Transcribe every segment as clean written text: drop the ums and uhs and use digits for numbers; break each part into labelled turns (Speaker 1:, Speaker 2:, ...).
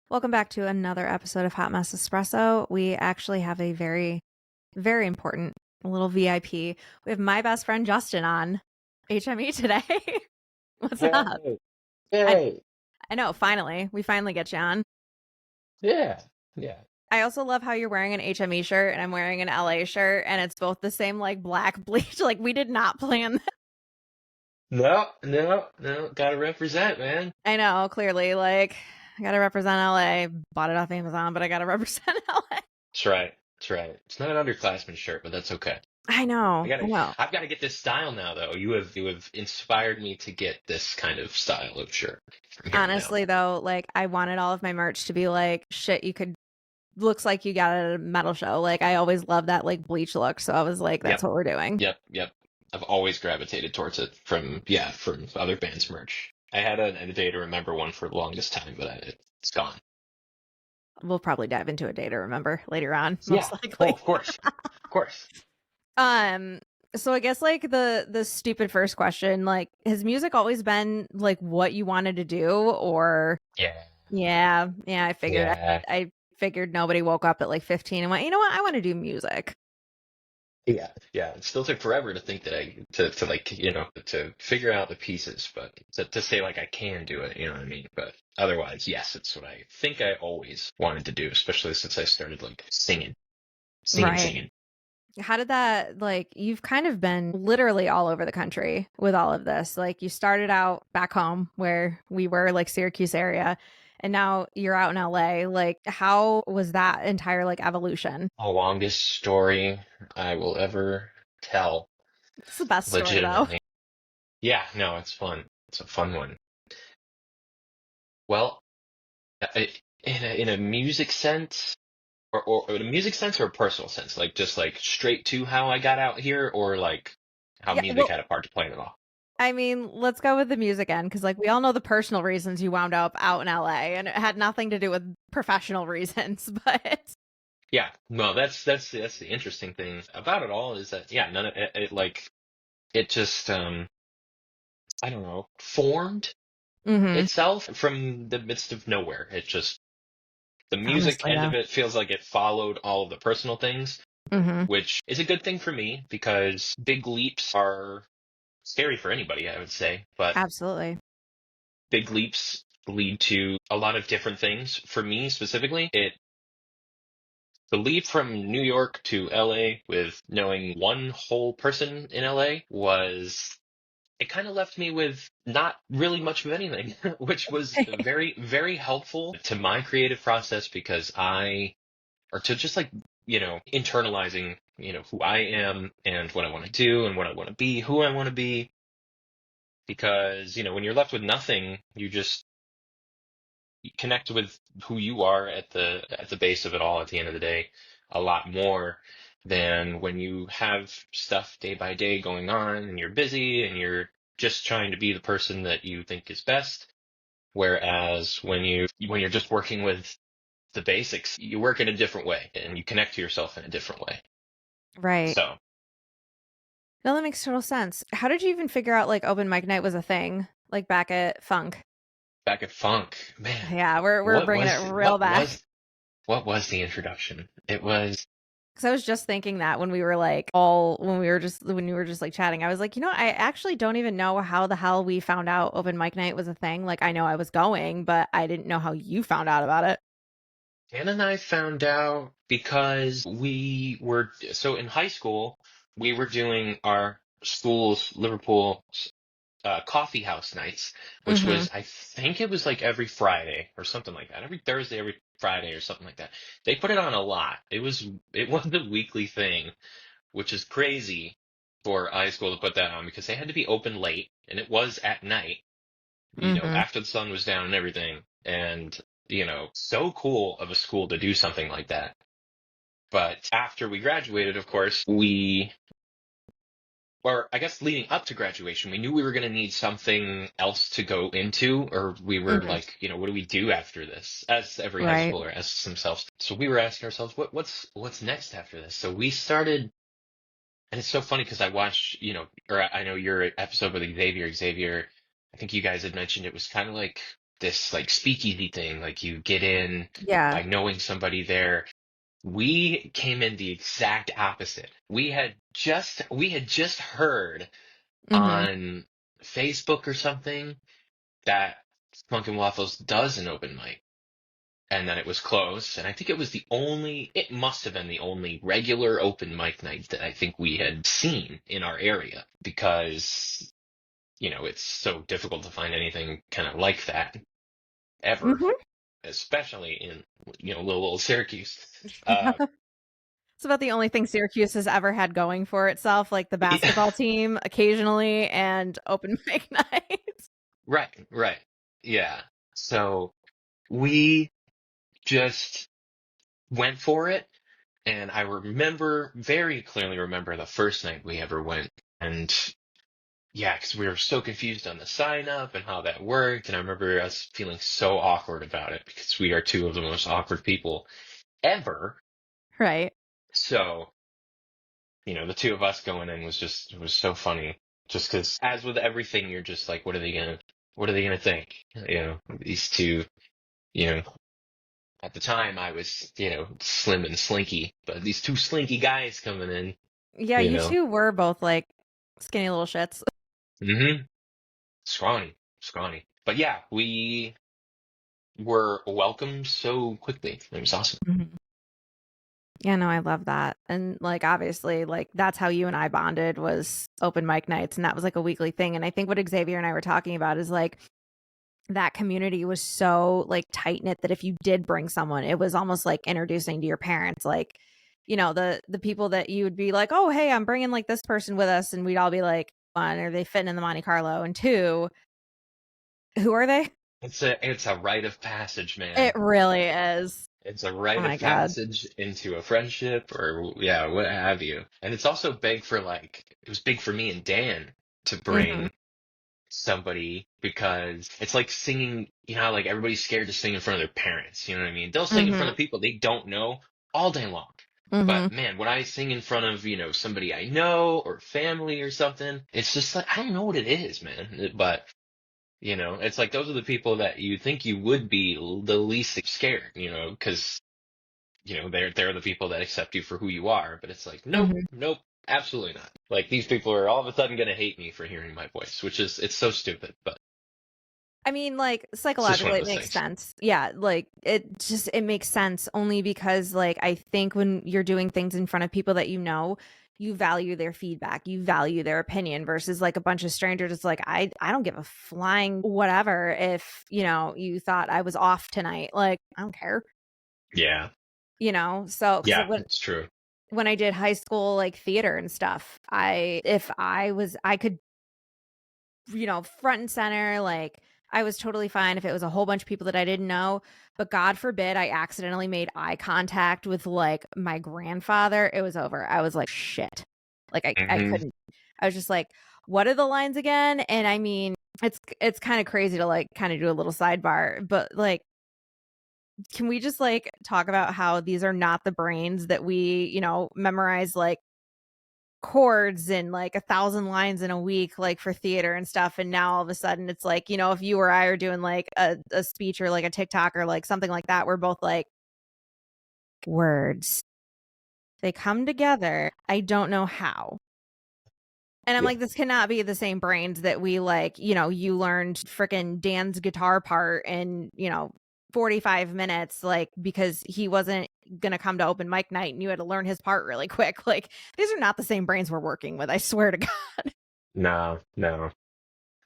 Speaker 1: Welcome back to another episode of Hot Mess Espresso. We actually have a very, very important little VIP. We have my best friend Justin on HME today. What's up?
Speaker 2: Hey,
Speaker 1: I,
Speaker 2: hey,
Speaker 1: I know, finally. We finally get you on.
Speaker 2: yeah, yeah.
Speaker 1: I also love how you're wearing an HME shirt and I'm wearing an LA shirt, and it's both the same like black bleach. Like, we did not plan that.
Speaker 2: No, no, no. Gotta represent, man.
Speaker 1: I know, clearly. Like, I gotta represent LA. Bought it off Amazon, but I gotta represent LA.
Speaker 2: That's right. That's right. It's not an underclassman shirt, but that's okay.
Speaker 1: I
Speaker 2: I
Speaker 1: know. I
Speaker 2: gotta,
Speaker 1: know.
Speaker 2: I've got to get this style now, though. You have inspired me to get this kind of style of shirt from here on out.
Speaker 1: Honestly, though, like, I wanted all of my merch to be like shit you could looks like you got it at a metal show. Like, I always love that like bleach look. So I was like, that's
Speaker 2: Yep,
Speaker 1: what we're doing.
Speaker 2: yep. I've always gravitated towards it from other bands' merch. I had a Day to Remember one for the longest time, but it's gone.
Speaker 1: We'll probably dive into a day to remember later on,
Speaker 2: Yeah.
Speaker 1: most
Speaker 2: Oh,
Speaker 1: likely.
Speaker 2: of course, of course.
Speaker 1: Um, so I guess like the stupid first question, like, has music always been like what you wanted to do? Or
Speaker 2: Yeah,
Speaker 1: yeah, I figured.
Speaker 2: yeah.
Speaker 1: I figured nobody woke up at like 15 and went, you know what, I want to do music.
Speaker 2: Yeah. It still took forever to think that to like, to figure out the pieces, but to say like I can do it, you know what I mean? But otherwise, yes, it's what I think I always wanted to do, especially since I started like
Speaker 1: Right.
Speaker 2: singing.
Speaker 1: How did that, like, you've kind of been literally all over the country with all of this. Like, you started out back home where we were, like, Syracuse area, and now you're out in LA. Like, how was that entire like evolution?
Speaker 2: The longest story I will ever tell,
Speaker 1: It's the best story though.
Speaker 2: legitimately. Yeah, no, it's fun. It's a fun one. Well, in a music sense, or in a music sense or a personal sense, like just like straight to how I got out here, or like how
Speaker 1: Yeah,
Speaker 2: music
Speaker 1: well,
Speaker 2: had a part to play in it all.
Speaker 1: I mean, let's go with the music end because like we all know the personal reasons you wound up out in LA, and it had nothing to do with professional reasons, but
Speaker 2: Yeah, no, that's the interesting thing about it all is that yeah, none of it like it just I don't know, formed
Speaker 1: mm-hmm.
Speaker 2: itself from the midst of nowhere. It just the music
Speaker 1: Honestly
Speaker 2: end
Speaker 1: though.
Speaker 2: of it feels like it followed all of the personal things,
Speaker 1: Mm-hmm.
Speaker 2: which is a good thing for me because big leaps are scary for anybody, I would say, but
Speaker 1: Absolutely.
Speaker 2: big leaps lead to a lot of different things. For me specifically, the leap from New York to LA with knowing one whole person in LA was, it kind of left me with not really much of anything, which was very, very helpful to my creative process because or to just like, internalizing, who I am and what I want to do and what I want to be, who I want to be. Because, when you're left with nothing, you just connect with who you are at the base of it all at the end of the day a lot more than when you have stuff day by day going on and you're busy and you're just trying to be the person that you think is best. Whereas when you're just working with the basics, you work in a different way and you connect to yourself in a different way.
Speaker 1: Right.
Speaker 2: So
Speaker 1: No, that makes total sense. How did you even figure out like open mic night was a thing? Like back at Funk.
Speaker 2: back at funk, man,
Speaker 1: Yeah, we're
Speaker 2: what
Speaker 1: bringing it
Speaker 2: was
Speaker 1: real
Speaker 2: what
Speaker 1: back.
Speaker 2: was what was the introduction? It was
Speaker 1: Because I was just thinking that when we were like all when we were just like chatting, I was like, you know, I actually don't even know how the hell we found out open mic night was a thing. Like, I know I was going, but I didn't know how you found out about it.
Speaker 2: Anna and I found out because so in high school, we were doing our school's Liverpool coffee house nights, which
Speaker 1: Mm-hmm.
Speaker 2: was, I think it was like every Friday or something like that. Every Thursday, every Friday or something like that. They put it on a lot. It was a weekly thing, which is crazy for high school to put that on because they had to be open late and it was at night,
Speaker 1: Mm-hmm.
Speaker 2: after the sun was down and everything. And, so cool of a school to do something like that. But after we graduated, of course, or I guess leading up to graduation, we knew we were going to need something else to go into, or we were
Speaker 1: Mm-hmm.
Speaker 2: like, what do we do after this? As every high
Speaker 1: Right.
Speaker 2: schooler asks themselves. So we were asking ourselves, what's next after this? So we started, and it's so funny because I watched, or I know your episode with Xavier. Xavier, I think you guys had mentioned it was kind of like this like speakeasy thing, like you get in
Speaker 1: Yeah.
Speaker 2: by knowing somebody there. We came in the exact opposite. We had just heard
Speaker 1: Mhm.
Speaker 2: on Facebook or something that Spunk and Waffles does an open mic, and then it was closed. And I think it must have been the only regular open mic night that I think we had seen in our area, because, it's so difficult to find anything kind of like that ever,
Speaker 1: Mhm.
Speaker 2: especially in, little old Syracuse.
Speaker 1: Yeah.
Speaker 2: Uh,
Speaker 1: It's about the only thing Syracuse has ever had going for itself, like the basketball team occasionally and open mic nights.
Speaker 2: right, right. Yeah. So we just went for it. And I very clearly remember the first night we ever went. And yeah, because we were so confused on the sign up and how that worked. And I remember us feeling so awkward about it because we are two of the most awkward people ever.
Speaker 1: Right.
Speaker 2: So, the two of us going in it was so funny. Just because, as with everything, you're just like, what are they gonna think? These two, you know, at the time I was, slim and slinky, but these two slinky guys coming in,
Speaker 1: Yeah,
Speaker 2: you
Speaker 1: you
Speaker 2: know.
Speaker 1: two were both like skinny little shits.
Speaker 2: hmm Scrawny, scrawny. But yeah, we were welcomed so quickly. It was awesome.
Speaker 1: Mhm. Yeah, no, I love that. And like obviously, like that's how you and I bonded was open mic nights and that was like a weekly thing. And I think what Xavier and I were talking about is like that community was so like tight knit that if you did bring someone, it was almost like introducing to your parents, like, the people that you would be like, oh, hey, I'm bringing like this person with us, and we'd all be like, one, are they fitting in the Monte Carlo, and two, who are they?
Speaker 2: It's a rite of passage, man.
Speaker 1: It really is.
Speaker 2: It's a
Speaker 1: Oh
Speaker 2: rite
Speaker 1: my
Speaker 2: of
Speaker 1: god.
Speaker 2: passage into a friendship, or yeah, what have you. And it's also big for it was big for me and Dan to
Speaker 1: Hmm.
Speaker 2: bring somebody, because it's like singing, how like everybody's scared to sing in front of their parents, you know what I mean? They'll sing in front
Speaker 1: Hmm.
Speaker 2: of people they don't know all day long.
Speaker 1: Hmm.
Speaker 2: But man, when I sing in front of, somebody I know or family or something, it's just like, I don't know what it is, man. But, it's like those are the people that you think you would be the least scared, because, they're the people that accept you for who you are. But it's like, nope,
Speaker 1: Hmm.
Speaker 2: nope, absolutely not. Like, these people are all of a sudden going to hate me for hearing my voice, it's so stupid, but
Speaker 1: I mean, like
Speaker 2: it's just one
Speaker 1: psychologically,
Speaker 2: of
Speaker 1: it
Speaker 2: those
Speaker 1: makes
Speaker 2: things.
Speaker 1: sense. Yeah, like it makes sense only because like I think when you're doing things in front of people that you value their feedback, you value their opinion versus like a bunch of strangers. It's like I don't give a flying whatever if you thought I was off tonight. Like I don't care.
Speaker 2: Yeah.
Speaker 1: So because
Speaker 2: Yeah, it's true.
Speaker 1: when I did high school like theater and stuff, I could front and center. Like, I was totally fine if it was a whole bunch of people that I didn't know. But God forbid I accidentally made eye contact with like my grandfather. It was over. I was like, shit. Like, I
Speaker 2: hmm
Speaker 1: couldn't. I was just like, what are the lines again? And I mean, it's kind of crazy to like kind of do a little sidebar, but like, can we just like talk about how these are not the brains that we, memorize like chords and like 1,000 lines in a week, like for theater and stuff. And now all of a sudden it's like, if you or I are doing like a speech or like a TikTok or like something like that, we're both like, words. They come together. I don't know how. And I'm
Speaker 2: Yeah.
Speaker 1: like, this cannot be the same brains that we like, you learned freaking Dan's guitar part in, 45 minutes, like because he wasn't going to come to open mic night and you had to learn his part really quick. Like, these are not the same brains we're working with. I swear to God.
Speaker 2: No, no,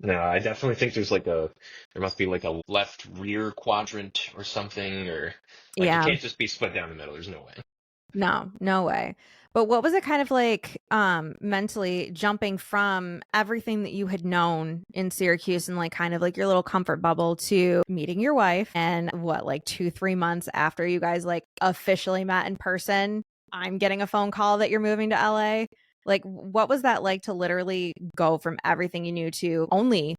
Speaker 2: no. I definitely think there must be like a left rear quadrant or something, or like it
Speaker 1: Yeah.
Speaker 2: can't just be split down the middle. There's no way.
Speaker 1: No, no way. But what was it kind of like mentally jumping from everything that you had known in Syracuse and like kind of like your little comfort bubble to meeting your wife and what, like 2, 3 months after you guys like officially met in person, I'm getting a phone call that you're moving to LA. Like what was that like to literally go from everything you knew to only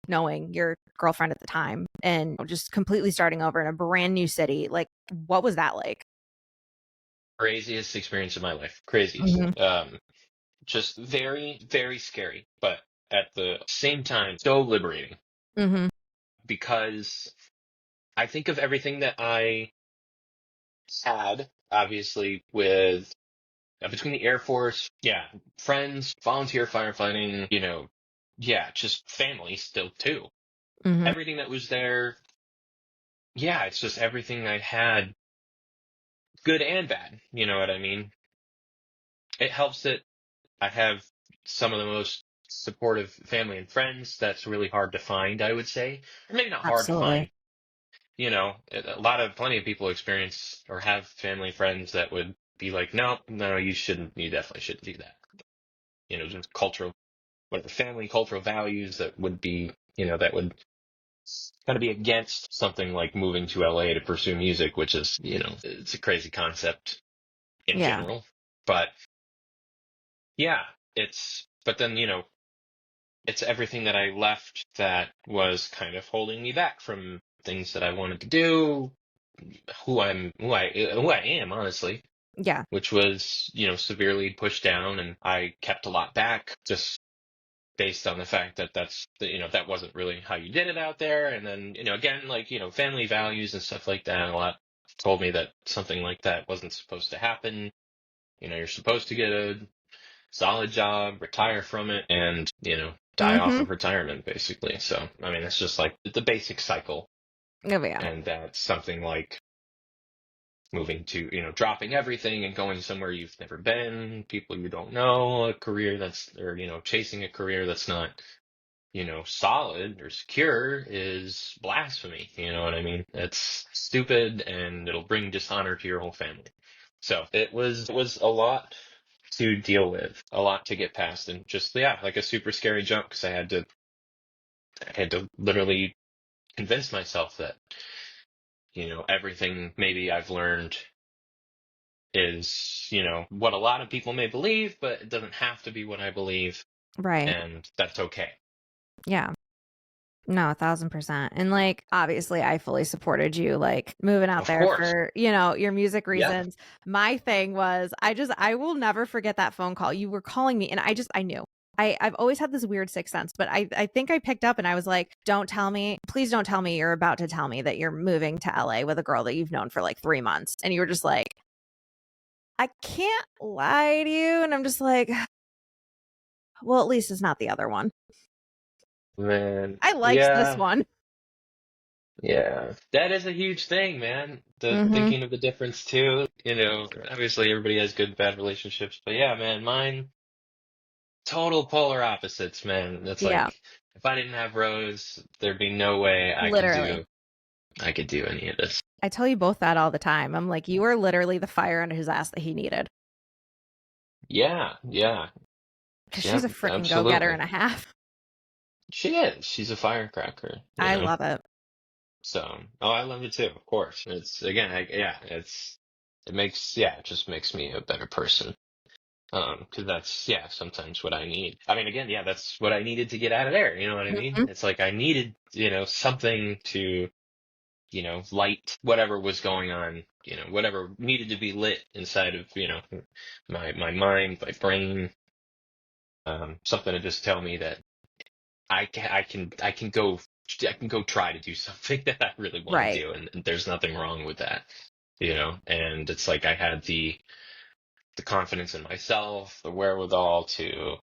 Speaker 1: knowing your girlfriend at the time and just completely starting over in a brand new city? Like what was that like?
Speaker 2: Craziest experience of my life. Craziest.
Speaker 1: Mhm.
Speaker 2: Just very, very scary, but at the same time, so liberating,
Speaker 1: Mhm.
Speaker 2: because I think of everything that I had, obviously, with between the Air Force, yeah, friends, volunteer firefighting, yeah, just family still too.
Speaker 1: Hmm.
Speaker 2: Everything that was there, yeah, it's just everything I had, good and bad. You know what I mean? It helps that I have some of the most supportive family and friends. That's really hard to find, I would say. Or maybe not hard to
Speaker 1: Absolutely.
Speaker 2: find. Plenty of people experience or have family friends that would be like, no, no, you shouldn't, you definitely shouldn't do that. Just cultural, whatever family, cultural values that would be, that would kind of be against something like moving to LA to pursue music, which is, it's a crazy concept in
Speaker 1: Yeah.
Speaker 2: general. But yeah, but then, it's everything that I left that was kind of holding me back from things that I wanted to do, who I am, honestly,
Speaker 1: Yeah.
Speaker 2: which was, severely pushed down, and I kept a lot back just based on the fact that that wasn't really how you did it out there. And then, again, like, family values and stuff like that, a lot told me that something like that wasn't supposed to happen. You're supposed to get a solid job, retire from it, and, die off
Speaker 1: Hmm.
Speaker 2: of retirement, basically. So, I mean, it's just like the basic cycle.
Speaker 1: Oh, yeah.
Speaker 2: And that's something like moving to, dropping everything and going somewhere you've never been, people you don't know, or, chasing a career that's not, solid or secure is blasphemy. You know what I mean? It's stupid and it'll bring dishonor to your whole family. So it was a lot to deal with, a lot to get past, and just, yeah, like a super scary jump because I had to literally convince myself that, everything maybe I've learned is, what a lot of people may believe, but it doesn't have to be what I believe,
Speaker 1: Right.
Speaker 2: and that's okay.
Speaker 1: Yeah. No, 1,000%. And like, obviously, I fully supported you, like moving out
Speaker 2: Of
Speaker 1: there
Speaker 2: course.
Speaker 1: for, your music
Speaker 2: Yeah.
Speaker 1: reasons. My thing was, I will never forget that phone call. You were calling me, and I knew. I've always had this weird sixth sense, but I think I picked up and I was like, don't tell me, please don't tell me you're about to tell me that you're moving to LA with a girl that you've known for like 3 months. And you were just like, I can't lie to you. And I'm just like, well, at least it's not the other one.
Speaker 2: Man.
Speaker 1: I liked this
Speaker 2: Yeah.
Speaker 1: one.
Speaker 2: Yeah. That is a huge thing, man. The
Speaker 1: Mm-hmm.
Speaker 2: thinking of the difference too. Obviously everybody has good and bad relationships, but yeah, man, mine total polar opposites, man. It's
Speaker 1: Yeah,
Speaker 2: like if I didn't have Rose, there'd be no way I could
Speaker 1: literally.
Speaker 2: do I could do any of this.
Speaker 1: I tell you both that all the time. I'm like, you are literally the fire under his ass that he needed.
Speaker 2: Yeah, yeah.
Speaker 1: Because she's
Speaker 2: Yep,
Speaker 1: a freaking go getter
Speaker 2: absolutely.
Speaker 1: and a half.
Speaker 2: She is. She's a firecracker,
Speaker 1: I love it.
Speaker 2: So, oh, I love it too, of course. It's again, yeah, it just makes me a better person. 'Cause that's, yeah, sometimes what I need. I mean, again, yeah, that's what I needed to get out of there. You know what I mean?
Speaker 1: Mhm.
Speaker 2: It's like I needed, something to, light whatever was going on, whatever needed to be lit inside of, my mind, my brain, something to just tell me that I can go try to do something that I really want to
Speaker 1: Right.
Speaker 2: do, and there's nothing wrong with that, and it's like I had the confidence in myself, the wherewithal to,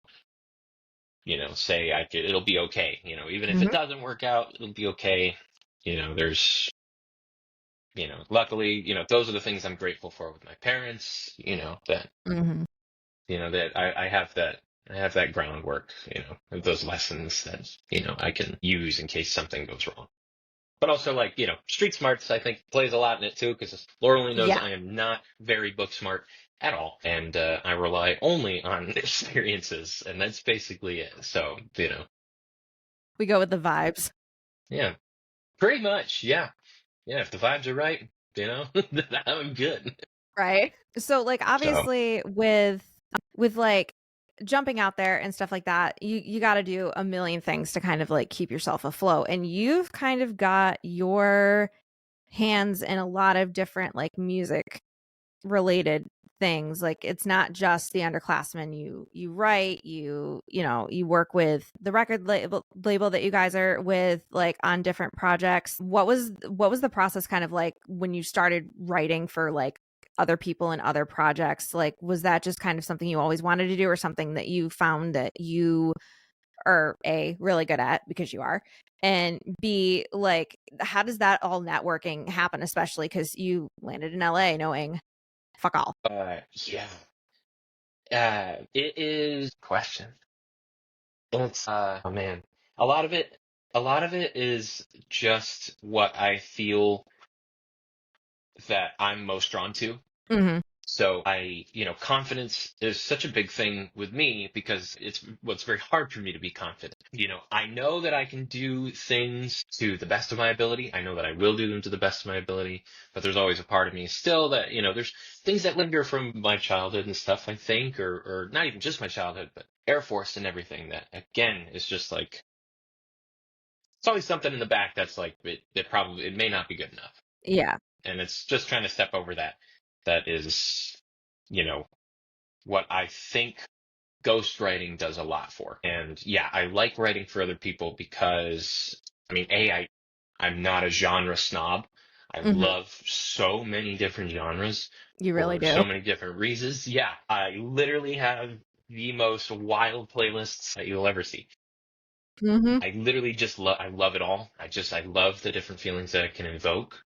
Speaker 2: say it'll be okay, even if it
Speaker 1: Hmm.
Speaker 2: doesn't work out, it'll be okay. There's, luckily, those are the things I'm grateful for with my parents, that,
Speaker 1: Hmm.
Speaker 2: I have that groundwork, of those lessons that, I can use in case something goes wrong. But also, like, street smarts, I think, plays a lot in it too, because Laura only knows
Speaker 1: Yeah.
Speaker 2: I am not very book smart at all. And I rely only on experiences, and that's basically it. So,
Speaker 1: We go with the vibes.
Speaker 2: yeah, pretty much. Yeah. Yeah. If the vibes are right, then I'm good.
Speaker 1: Right. So like
Speaker 2: So,
Speaker 1: obviously with like jumping out there and stuff like that, you got to do a million things to kind of like keep yourself afloat. And you've kind of got your hands in a lot of different like music related things. Like it's not just the underclassmen. You write, you work with the record label that you guys are with, like on different projects. What was the process kind of like when you started writing for like other people and other projects? Like was that just kind of something you always wanted to do, or something that you found that you are A, really good at, because you are, and B, like how does that all networking happen, especially because you landed in LA knowing fuck all.
Speaker 2: Yeah. It is question. It's oh man. A lot of it a lot of it is just what I feel that I'm most drawn to.
Speaker 1: Mhm.
Speaker 2: So confidence is such a big thing with me because what's very hard for me to be confident. I know that I can do things to the best of my ability. I know that I will do them to the best of my ability, but there's always a part of me still that, there's things that linger from my childhood and stuff, I think, or not even just my childhood, but Air Force and everything that again is just like, it's always something in the back that's like, it may not be good enough.
Speaker 1: Yeah.
Speaker 2: And it's just trying to step over that. That is, you know, what I think ghostwriting does a lot for. And yeah, I like writing for other people because, I'm not a genre snob. I
Speaker 1: Mhm.
Speaker 2: love so many different genres
Speaker 1: You really
Speaker 2: for
Speaker 1: do.
Speaker 2: so many different reasons. Yeah, I literally have the most wild playlists that you'll ever see.
Speaker 1: Mhm.
Speaker 2: I literally just I love it all. I love the different feelings that it can invoke.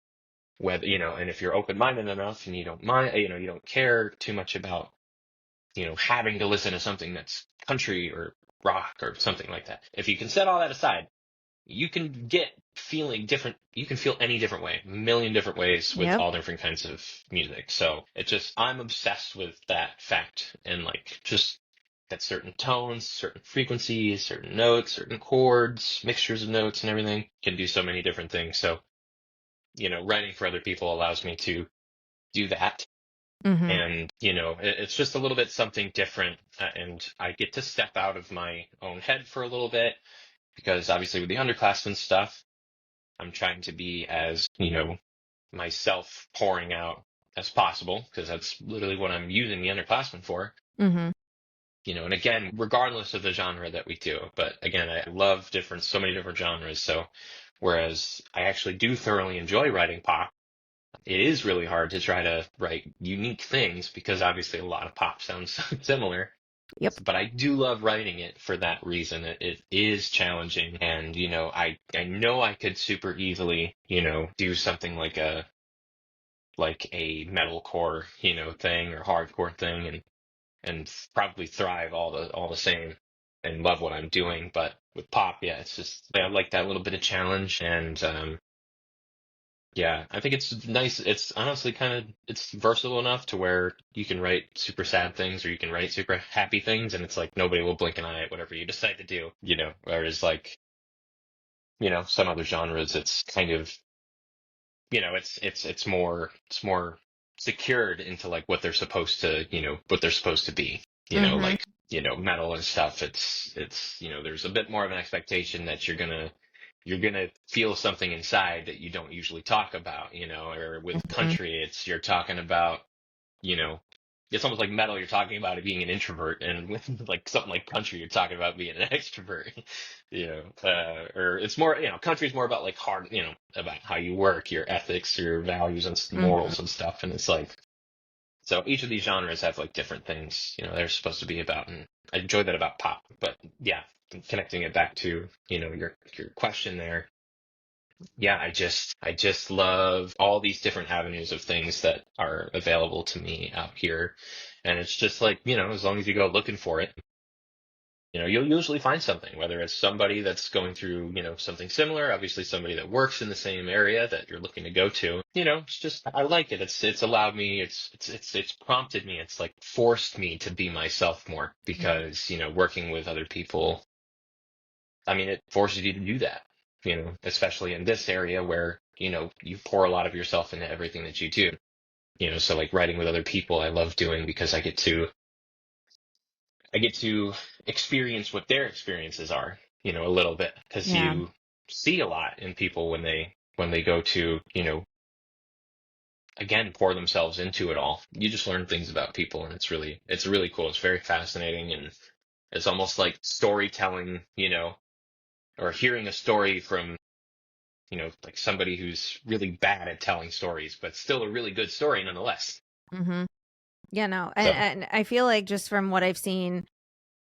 Speaker 2: Whether, and if you're open-minded enough and you don't mind, you don't care too much about having to listen to something that's country or rock or something like that. If you can set all that aside, you can you can feel any different way, a million different ways with
Speaker 1: Yep.
Speaker 2: all different kinds of music. So I'm obsessed with that fact and like just that certain tones, certain frequencies, certain notes, certain chords, mixtures of notes and everything can do so many different things. So, writing for other people allows me to do that
Speaker 1: Mhm.
Speaker 2: and it's just a little bit something different and I get to step out of my own head for a little bit because obviously with the underclassmen stuff I'm trying to be as myself pouring out as possible because that's literally what I'm using the underclassmen for.
Speaker 1: Mhm.
Speaker 2: And again, regardless of the genre that we do, but again, I love so many different genres. So whereas I actually do thoroughly enjoy writing pop, it is really hard to try to write unique things because obviously a lot of pop sounds similar.
Speaker 1: Yep.
Speaker 2: But I do love writing it for that reason. It is challenging, and I know I could super easily do something like a metalcore thing or hardcore thing, and probably thrive all the same and love what I'm doing. But with pop, yeah, it's just I like that little bit of challenge and yeah, I think it's nice. It's honestly it's versatile enough to where you can write super sad things or you can write super happy things and it's like nobody will blink an eye at whatever you decide to do. Whereas like, some other genres, it's kind of, it's more secured into like what they're supposed to be,
Speaker 1: Mhm.
Speaker 2: like, metal and stuff. There's a bit more of an expectation that you're gonna feel something inside that you don't usually talk about, or with
Speaker 1: Mhm.
Speaker 2: country, you're talking about, you know, it's almost like metal, you're talking about it being an introvert, and with like something like country, you're talking about being an extrovert, or it's more, country's more about like hard, about how you work, your ethics, your values and
Speaker 1: Mhm.
Speaker 2: morals and stuff. And it's like, so each of these genres have like different things, they're supposed to be about. And I enjoy that about pop, but yeah, connecting it back to, your question there. Yeah, I just love all these different avenues of things that are available to me out here. And it's just like, as long as you go looking for it, you'll usually find something, whether it's somebody that's going through, something similar, obviously somebody that works in the same area that you're looking to go to. It's just I like it. It's allowed me, it's prompted me, it's like forced me to be myself more because, working with other people, it forces you to do that, especially in this area where, you pour a lot of yourself into everything that you do. So like writing with other people, I love doing because I get to experience what their experiences are, a little bit because
Speaker 1: Yeah.
Speaker 2: you see a lot in people when they go to, again, pour themselves into it all. You just learn things about people, and it's really cool. It's very fascinating, and it's almost like storytelling, or hearing a story from, like somebody who's really bad at telling stories, but still a really good story nonetheless.
Speaker 1: Mm-hmm. Yeah, no.
Speaker 2: So
Speaker 1: And I feel like just from what I've seen,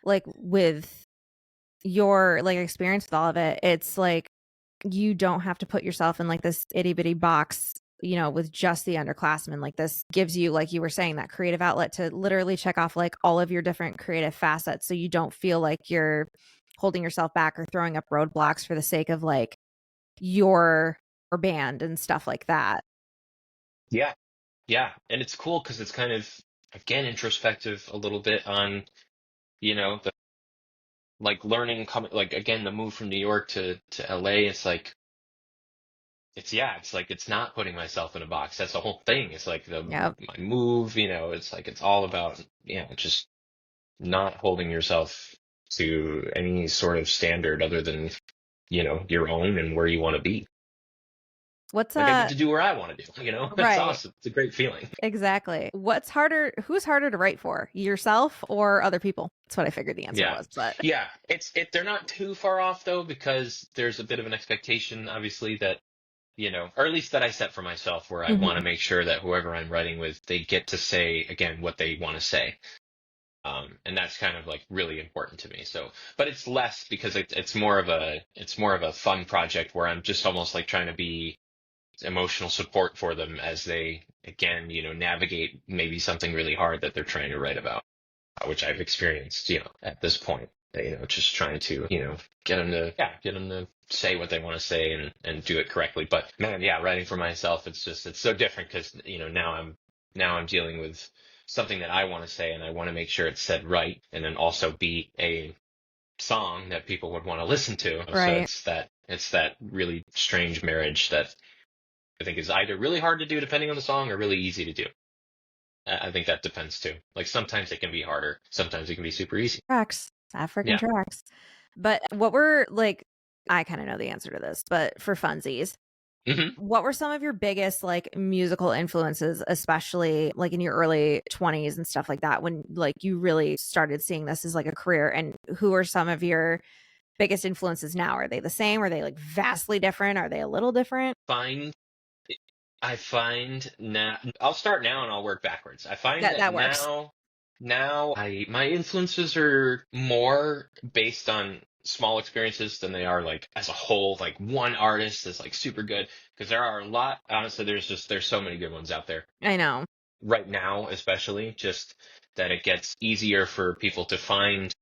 Speaker 1: like with your like experience with all of it, it's like you don't have to put yourself in like this itty bitty box, with just the underclassmen. Like this gives you, like you were saying, that creative outlet to literally check off like all of your different creative facets. So you don't feel like you're holding yourself back or throwing up roadblocks for the sake of like your band and stuff like that.
Speaker 2: yeah, yeah, and it's cool because it's kind of again introspective a little bit on the like learning coming like again the move from New York to LA. It's like it's not putting myself in a box. That's the whole thing. It's like the
Speaker 1: Yeah.
Speaker 2: my move. It's like it's all about just not holding yourself to any sort of standard other than your own and where you want to be.
Speaker 1: What's
Speaker 2: Like I get to do where I want to do. It's
Speaker 1: right.
Speaker 2: awesome. It's a great feeling.
Speaker 1: Exactly. Who's harder to write for? Yourself or other people? That's what I figured the answer
Speaker 2: Yeah.
Speaker 1: was, but
Speaker 2: Yeah. They're not too far off though, because there's a bit of an expectation, obviously, that, or at least that I set for myself, where I want
Speaker 1: Mhm.
Speaker 2: to make sure that whoever I'm writing with, they get to say again what they want to say. And that's kind of like really important to me. So, but it's less because it's more of a fun project where I'm just almost like trying to be emotional support for them as they again, navigate maybe something really hard that they're trying to write about, which I've experienced, at this point. Just trying to, get them to say what they want to say and do it correctly. But man, yeah, writing for myself, it's so different because, now I'm dealing with something that I want to say and I want to make sure it's said right and then also be a song that people would want to listen to. So
Speaker 1: right.
Speaker 2: it's that really strange marriage that I think is either really hard to do depending on the song or really easy to do. I think that depends too. Like sometimes it can be harder, sometimes it can be super easy.
Speaker 1: Tracks. That freaking
Speaker 2: Yeah.
Speaker 1: tracks. But what were like I kind of know the answer to this, but for funsies,
Speaker 2: hmm
Speaker 1: what were some of your biggest like musical influences, especially like in your early 20s and stuff like that, when like you really started seeing this as like a career? And who are some of your biggest influences now? Are they the same? Are they like vastly different? Are they a little different?
Speaker 2: Find I find now I'll start now and I'll work backwards. I find that
Speaker 1: That works.
Speaker 2: now my influences are more based on small experiences than they are like as a whole, like one artist is like super good, because there are a lot, honestly, there's so many good ones out there
Speaker 1: I know.
Speaker 2: right now, especially just that it gets easier for people to find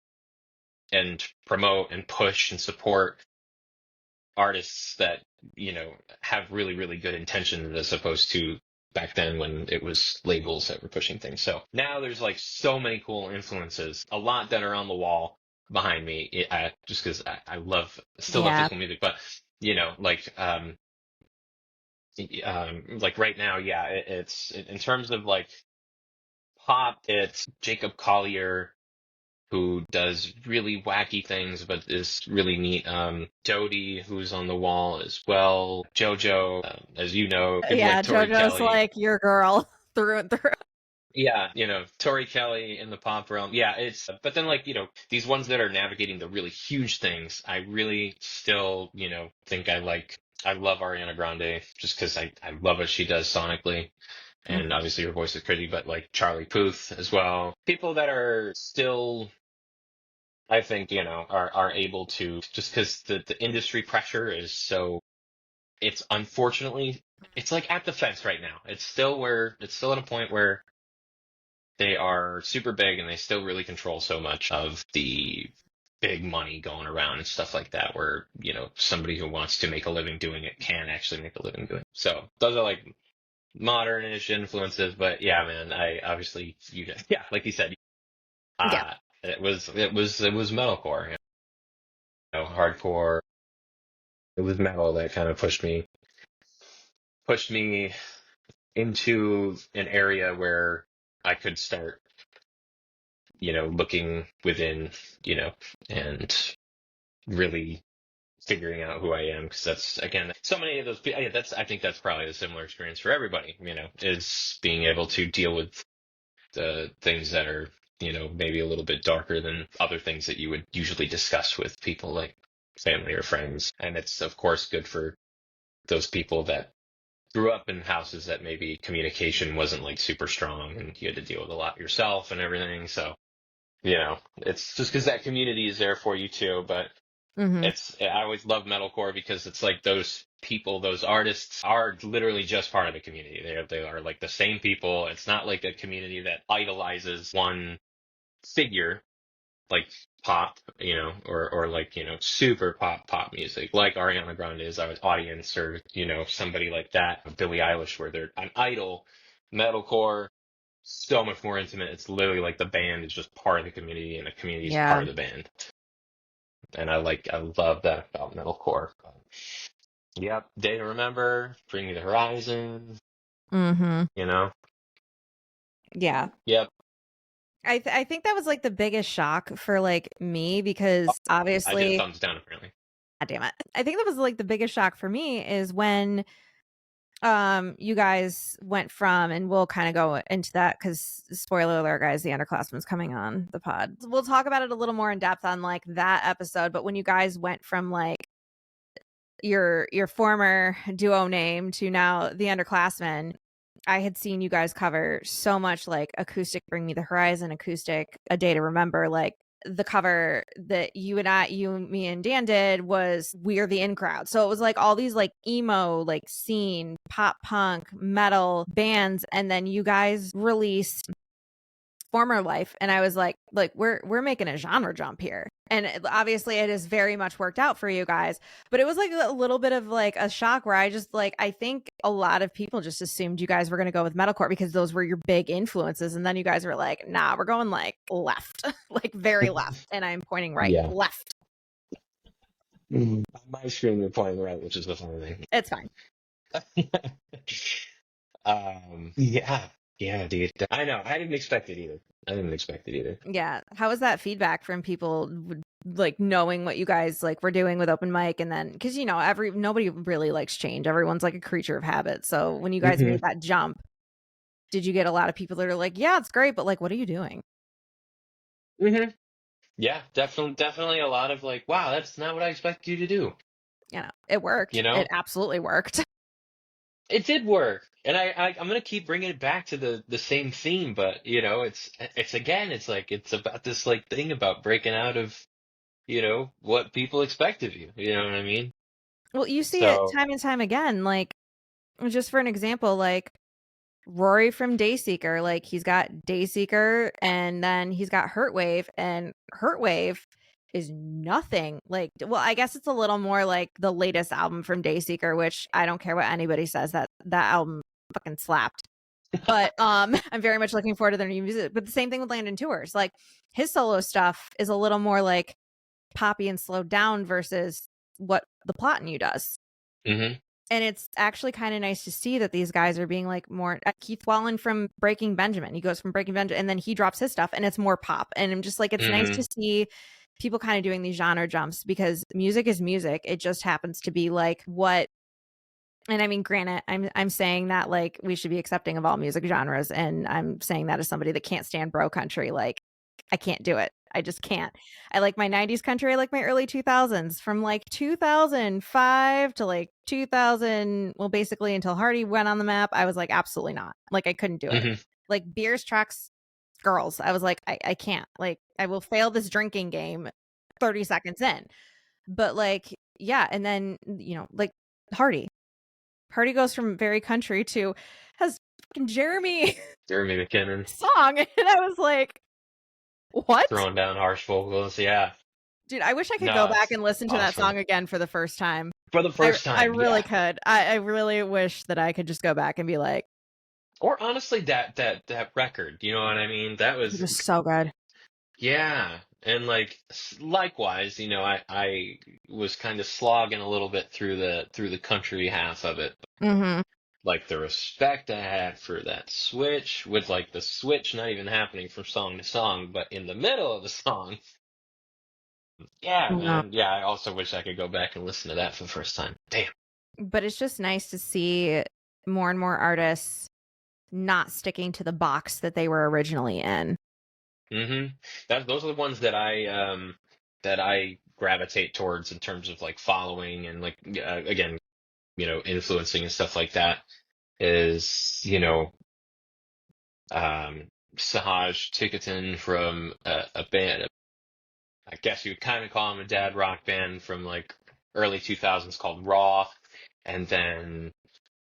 Speaker 2: and promote and push and support artists that have really really good intentions, as opposed to back then when it was labels that were pushing things. So now there's like so many cool influences, a lot that are on the wall behind me, just because I love still love
Speaker 1: Yeah.
Speaker 2: physical music. But like right now, yeah, it's in terms of like pop, it's Jacob Collier, who does really wacky things but is really neat. Dodie, who's on the wall as well. JoJo, as you know, people like
Speaker 1: Yeah,
Speaker 2: Tori
Speaker 1: JoJo's
Speaker 2: Kelly.
Speaker 1: like your girl through and through.
Speaker 2: Yeah, Tori Kelly in the pop realm. Yeah, but then like, these ones that are navigating the really huge things, I really still, think I love Ariana Grande just because I love what she does sonically. And
Speaker 1: Mhm.
Speaker 2: obviously her voice is crazy, but like Charlie Puth as well. People that are still, I think, are able to, just because the industry pressure is so, it's unfortunately, it's like at the fence right now. It's still at a point where they are super big and they still really control so much of the big money going around and stuff like that, where, somebody who wants to make a living doing it can actually make a living doing it. So those are like modern-ish influences, but yeah, man, I obviously, yeah, like you said,
Speaker 1: Yeah.
Speaker 2: it was metalcore, hardcore. It was metal that kind of pushed me into an area where I could start, looking within, and really figuring out who I am, because that's, again, so many of those people. Yeah, I think that's probably a similar experience for everybody. Is being able to deal with the things that are, maybe a little bit darker than other things that you would usually discuss with people like family or friends. And it's, of course, good for those people that grew up in houses that maybe communication wasn't like super strong and you had to deal with a lot yourself and everything. So, it's just because that community is there for you too. But
Speaker 1: Mm-hmm.
Speaker 2: I always love metalcore because it's like those people, those artists are literally just part of the community. They are like the same people. It's not like a community that idolizes one figure like pop, or like, super pop music, like Ariana Grande is our audience, or, somebody like that, Billie Eilish, where they're an idol. Metalcore, so much more intimate. It's literally like the band is just part of the community and the community is part
Speaker 1: Yeah.
Speaker 2: of the band. And I love that about metalcore. Yep. Day to Remember, Bring Me the Horizon,
Speaker 1: Mm-hmm.
Speaker 2: you know?
Speaker 1: Yeah.
Speaker 2: Yep.
Speaker 1: I think that was like the biggest shock for like me because
Speaker 2: I get a
Speaker 1: obviously,
Speaker 2: thumbs down apparently.
Speaker 1: God damn it. I think that was like the biggest shock for me is when you guys went from, and we'll kind of go into that because spoiler alert, guys, the underclassmen's coming on the pod. We'll talk about it a little more in depth on like that episode, but when you guys went from like your former duo name to now the underclassmen, I had seen you guys cover so much like acoustic Bring Me the Horizon, acoustic A Day to Remember. Like the cover that me and Dan did was We're the In Crowd. So it was like all these like emo, like scene, pop punk, metal bands. And then you guys released Former Life. And I was like we're making a genre jump here. And obviously it has very much worked out for you guys, but it was like a little bit of like a shock where I just like, I think a lot of people just assumed you guys were going to go with metalcore because those were your big influences. And then you guys were like, nah, we're going like left, like very left. And I'm pointing right,
Speaker 2: Yeah.
Speaker 1: left.
Speaker 2: On my screen, you're playing right, which is the funny
Speaker 1: It's fine.
Speaker 2: thing. Yeah, yeah, dude. I know. I didn't expect it either. I didn't expect it either.
Speaker 1: Yeah. How was that feedback from people like knowing what you guys like were doing with open mic? And then, cause nobody really likes change. Everyone's like a creature of habit. So when you guys
Speaker 2: Hmm.
Speaker 1: made that jump, did you get a lot of people that are like, yeah, it's great, but like, what are you doing?
Speaker 2: Hmm. Yeah, definitely a lot of like, wow, that's not what I expected you to do.
Speaker 1: It worked.
Speaker 2: You
Speaker 1: It
Speaker 2: know,
Speaker 1: absolutely worked.
Speaker 2: it did work, and I'm gonna keep bringing it back to the same theme, but it's again, it's like it's about this like thing about breaking out of what people expect of you. You know what I mean?
Speaker 1: Well, you see it
Speaker 2: So.
Speaker 1: time and time again. Like, just for an example, like Rory from Dayseeker, like he's got Dayseeker and then he's got Hurtwave, and Hurtwave is nothing like, well, I guess it's a little more like the latest album from Dayseeker, which I don't care what anybody says, that album fucking slapped. But I'm very much looking forward to their new music. But the same thing with Landon Tours. Like his solo stuff is a little more like poppy and slowed down versus what the Plot in You does.
Speaker 2: Hmm.
Speaker 1: And it's actually kind of nice to see that these guys are being like more Keith Wallen from Breaking Benjamin. He goes from Breaking Benjamin and then he drops his stuff and it's more pop. And I'm just like, it's nice to
Speaker 2: Hmm.
Speaker 1: see people kind of doing these genre jumps because music is music. It just happens to be like what, and I mean, granted, I'm saying that like we should be accepting of all music genres, and I'm saying that as somebody that can't stand bro country. Like, I can't do it. I just can't. I like my 90s country. I like my early 2000s. From like 2005 to like 2000, well, basically until Hardy went on the map, I was like, absolutely not. Like, I couldn't do it.
Speaker 2: Hmm.
Speaker 1: Like, beers, trucks, girls. I was like, I can't. Like, I will fail this drinking game 30 seconds in. But like, yeah. And then, like Hardy. Hardy goes from very country to has fucking Jeremy
Speaker 2: Jeremy McKinnon
Speaker 1: song. And I was like, what?
Speaker 2: throwing down harsh vocals. Yeah.
Speaker 1: Dude, I wish I could go
Speaker 2: No,
Speaker 1: back
Speaker 2: it's
Speaker 1: and listen to that
Speaker 2: awesome.
Speaker 1: song again for the first time.
Speaker 2: For the
Speaker 1: I
Speaker 2: first
Speaker 1: I
Speaker 2: time,
Speaker 1: really
Speaker 2: yeah.
Speaker 1: could. I really wish that I could just go back and be like,
Speaker 2: Or honestly, that record, you know what I mean? That
Speaker 1: it
Speaker 2: was,
Speaker 1: was so good.
Speaker 2: yeah. And like likewise, I was kind of slogging a little bit through the country half of it.
Speaker 1: Mm-hmm.
Speaker 2: Like the respect I had for that switch, with like the switch not even happening from song to song, but in the middle of the song, Yeah,
Speaker 1: No.
Speaker 2: man. Yeah, I also wish I could go back and listen to that for the first time. Damn.
Speaker 1: But it's just nice to see more and more artists not sticking to the box that they were originally in.
Speaker 2: hmm those are the ones that I gravitate towards in terms of like following and like again, influencing and stuff like that is, um Sahaj Tickerton from a band, I guess you would kind of call him a dad rock band from like early 2000s called Raw, and then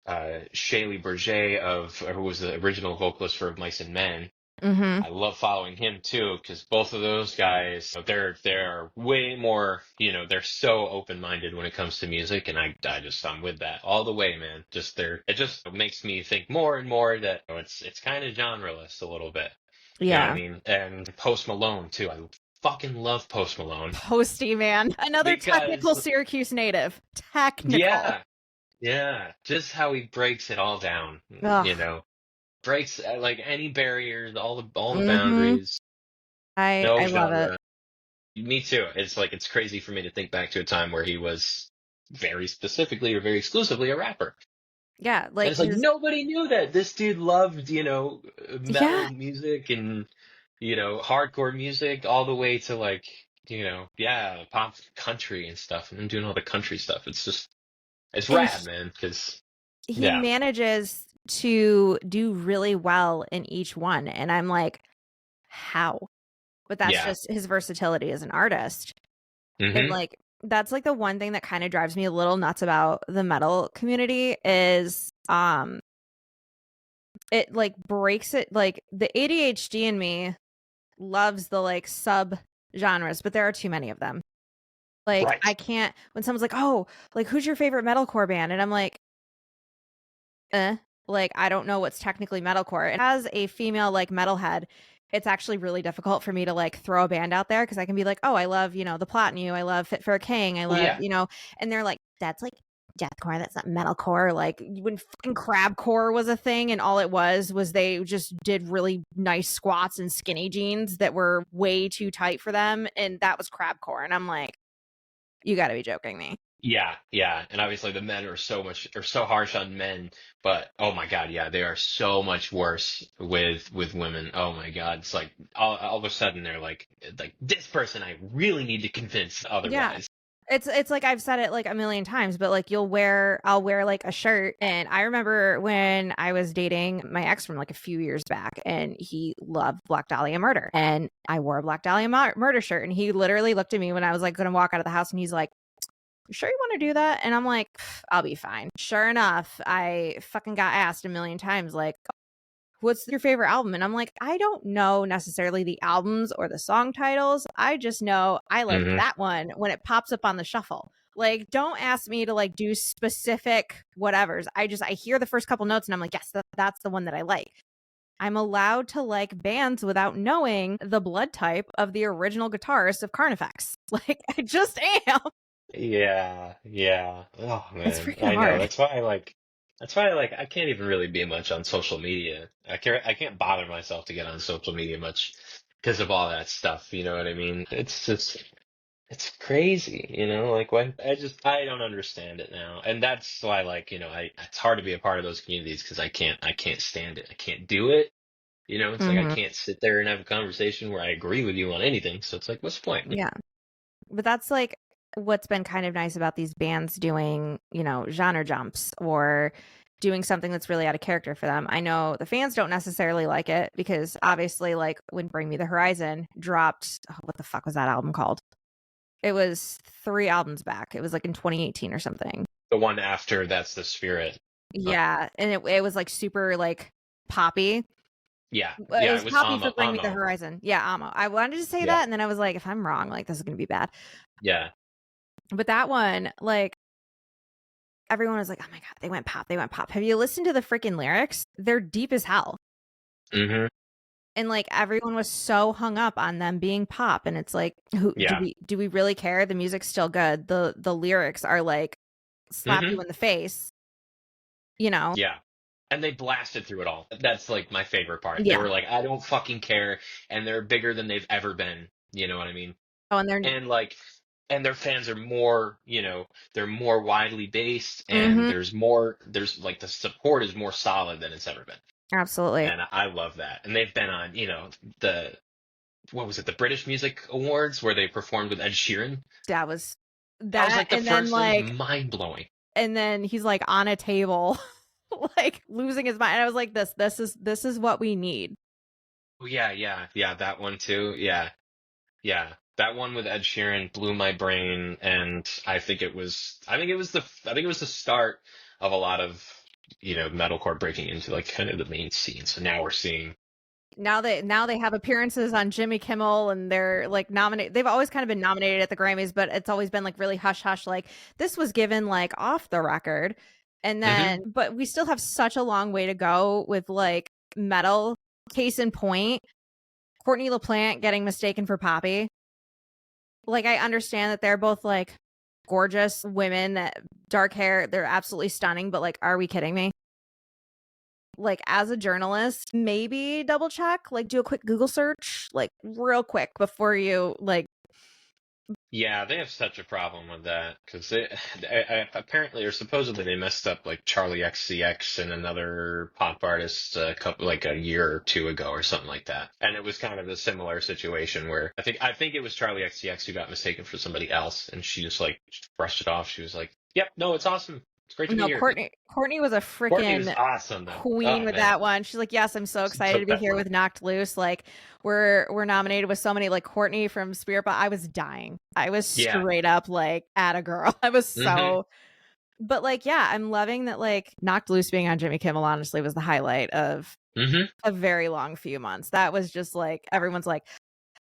Speaker 2: Shaylee Berger who was the original vocalist for Mice and Men.
Speaker 1: Mm-hmm.
Speaker 2: I love following him too because both of those guys, they're way more, they're so open-minded when it comes to music, and I'm with that all the way, man. It just makes me think more and more that it's kind of genreless a little bit. You know what I
Speaker 1: Yeah.
Speaker 2: mean? And Post Malone too. I fucking love Post Malone
Speaker 1: Posty, man. Another technical
Speaker 2: because
Speaker 1: Syracuse native. Technical.
Speaker 2: yeah, yeah, just how he breaks it all down,
Speaker 1: Ugh.
Speaker 2: breaks like any barriers, all the
Speaker 1: Mm-hmm.
Speaker 2: boundaries,
Speaker 1: I
Speaker 2: no
Speaker 1: love it.
Speaker 2: genre. Me too. It's like it's crazy for me to think back to a time where he was very specifically or very exclusively a rapper.
Speaker 1: Yeah,
Speaker 2: And
Speaker 1: like
Speaker 2: it's like
Speaker 1: his
Speaker 2: nobody knew that this dude loved,
Speaker 1: yeah.
Speaker 2: metal music and, hardcore music all the way to like, yeah, pop country and stuff and then doing all the country stuff. It's
Speaker 1: And
Speaker 2: rad, man. Cause
Speaker 1: he
Speaker 2: yeah,
Speaker 1: manages to do really well in each one. And I'm like, how? But that's
Speaker 2: yeah.
Speaker 1: just his versatility as an artist. And
Speaker 2: hmm
Speaker 1: like, that's like the one thing that kind of drives me a little nuts about the metal community is it like breaks it, like the ADHD in me loves the like sub genres, but there are too many of them. Like
Speaker 2: Right.
Speaker 1: I can't, when someone's like, "Oh, like who's your favorite metalcore band?" And I'm like, eh. Like, I don't know what's technically metalcore. And as a female, like, metalhead, it's actually really difficult for me to, like, throw a band out there because I can be like, oh, I love, The Plot in You. I love Fit for a King. I
Speaker 2: Well,
Speaker 1: love,
Speaker 2: yeah.
Speaker 1: and they're like, that's like deathcore. That's not metalcore. Like, when fucking crabcore was a thing and all it was they just did really nice squats and skinny jeans that were way too tight for them. And that was crabcore. And I'm like, you got to be joking me.
Speaker 2: Yeah, yeah, and obviously the men are so harsh on men, but oh my God, yeah, they are so much worse with women. Oh my God, it's like all of a sudden they're like this person I really need to convince
Speaker 1: Yeah.
Speaker 2: otherwise.
Speaker 1: It's like I've said it like a million times, but like I'll wear like a shirt. And I remember when I was dating my ex from like a few years back and he loved Black Dahlia Murder. And I wore a Black Dahlia Murder shirt. And he literally looked at me when I was like going to walk out of the house and he's like, "You sure you want to do that?" And I'm like, I'll be fine. Sure enough, I fucking got asked a million times, like, what's your favorite album? And I'm like, I don't know necessarily the albums or the song titles. I just know I like
Speaker 2: hmm
Speaker 1: that one when it pops up on the shuffle. Like, don't ask me to like do specific whatevers. I hear the first couple notes and I'm like, yes, that's the one that I like. I'm allowed to like bands without knowing the blood type of the original guitarist of Carnifex. Like, I just am.
Speaker 2: Yeah, yeah. Oh
Speaker 1: It's
Speaker 2: man,
Speaker 1: freaking
Speaker 2: I know.
Speaker 1: hard.
Speaker 2: That's why I can't even really be much on social media. I can't bother myself to get on social media much because of all that stuff. You know what I mean? It's crazy, like why I don't understand it now. And that's why like, it's hard to be a part of those communities because I can't stand it. I can't do it. It's like I
Speaker 1: Hmm.
Speaker 2: can't sit there and have a conversation where I agree with you on anything. So it's like, what's the point?
Speaker 1: Yeah. But that's like what's been kind of nice about these bands doing, genre jumps or doing something that's really out of character for them. I know the fans don't necessarily like it because obviously, like when Bring Me the Horizon dropped, oh, what the fuck was that album called? It was 3 albums back. It was like in 2018 or something.
Speaker 2: The one after That's the Spirit. Uh,
Speaker 1: Yeah. And it was like super like poppy.
Speaker 2: yeah.
Speaker 1: It
Speaker 2: Yeah,
Speaker 1: was
Speaker 2: it was
Speaker 1: poppy for
Speaker 2: Amo
Speaker 1: Bring Me the
Speaker 2: Amo.
Speaker 1: Horizon. Yeah, Amo. I wanted to say
Speaker 2: Yeah.
Speaker 1: that. And then I was like, if I'm wrong, like this is going to be bad.
Speaker 2: Yeah.
Speaker 1: But that one, like, everyone was like, "Oh my god, they went pop, they went pop." Have you listened to the freaking lyrics? They're deep as hell.
Speaker 2: hmm
Speaker 1: And like everyone was so hung up on them being pop and it's like, who
Speaker 2: Yeah.
Speaker 1: do we really care? The music's still good. The lyrics are like slap
Speaker 2: hmm
Speaker 1: you in the face, you know?
Speaker 2: Yeah. And they blasted through it all. That's like my favorite part. They
Speaker 1: Yeah.
Speaker 2: were like, I don't fucking care. And they're bigger than they've ever been. You know what I mean?
Speaker 1: Oh, and they're
Speaker 2: and like and their fans are more, they're more widely based, and
Speaker 1: mhm,
Speaker 2: there's like the support is more solid than it's ever been.
Speaker 1: absolutely.
Speaker 2: And I love that. And they've been on, the what was it, the British Music Awards where they performed with Ed Sheeran.
Speaker 1: That was
Speaker 2: That was
Speaker 1: that,
Speaker 2: like the first, it was mind blowing.
Speaker 1: and then he's like on a table, like losing his mind. And I was like, this is what we need.
Speaker 2: Oh yeah, yeah, yeah, that one too. Yeah. Yeah. That one with Ed Sheeran blew my brain, and I think it was the start of a lot of, metalcore breaking into like kind of the main scene. So now we're seeing.
Speaker 1: Now they have appearances on Jimmy Kimmel, and they're like nominated. They've always kind of been nominated at the Grammys, but it's always been like really hush hush. Like this was given like off the record, and
Speaker 2: Hmm.
Speaker 1: then but we still have such a long way to go with like metal. Case in point, Courtney LaPlante getting mistaken for Poppy. Like I understand that they're both like gorgeous women that dark hair, they're absolutely stunning, but like are we kidding me? Like as a journalist, maybe double check, like do a quick Google search, like real quick before you like
Speaker 2: Yeah, they have such a problem with that because apparently or supposedly they messed up like Charlie XCX and another pop artist a couple like a year or two ago or something like that. And it was kind of a similar situation where I think it was Charlie XCX who got mistaken for somebody else, and she just like brushed it off. She was like, "Yep, no, it's awesome. It's great to be
Speaker 1: no,
Speaker 2: here."
Speaker 1: Courtney was a
Speaker 2: Courtney was
Speaker 1: freaking
Speaker 2: awesome though.
Speaker 1: queen
Speaker 2: Oh
Speaker 1: with
Speaker 2: man,
Speaker 1: that one. She's like, "Yes, I'm so
Speaker 2: she
Speaker 1: excited to
Speaker 2: took
Speaker 1: be
Speaker 2: that
Speaker 1: here
Speaker 2: one.
Speaker 1: with Knocked Loose." Like we're nominated with so many like Courtney from Spirit Bomb. I was dying. I was
Speaker 2: Yeah.
Speaker 1: straight up like at a girl. I was
Speaker 2: Hmm.
Speaker 1: so but like yeah, I'm loving that like Knocked Loose being on Jimmy Kimmel honestly was the highlight of
Speaker 2: Hmm.
Speaker 1: a very long few months. That was just like everyone's like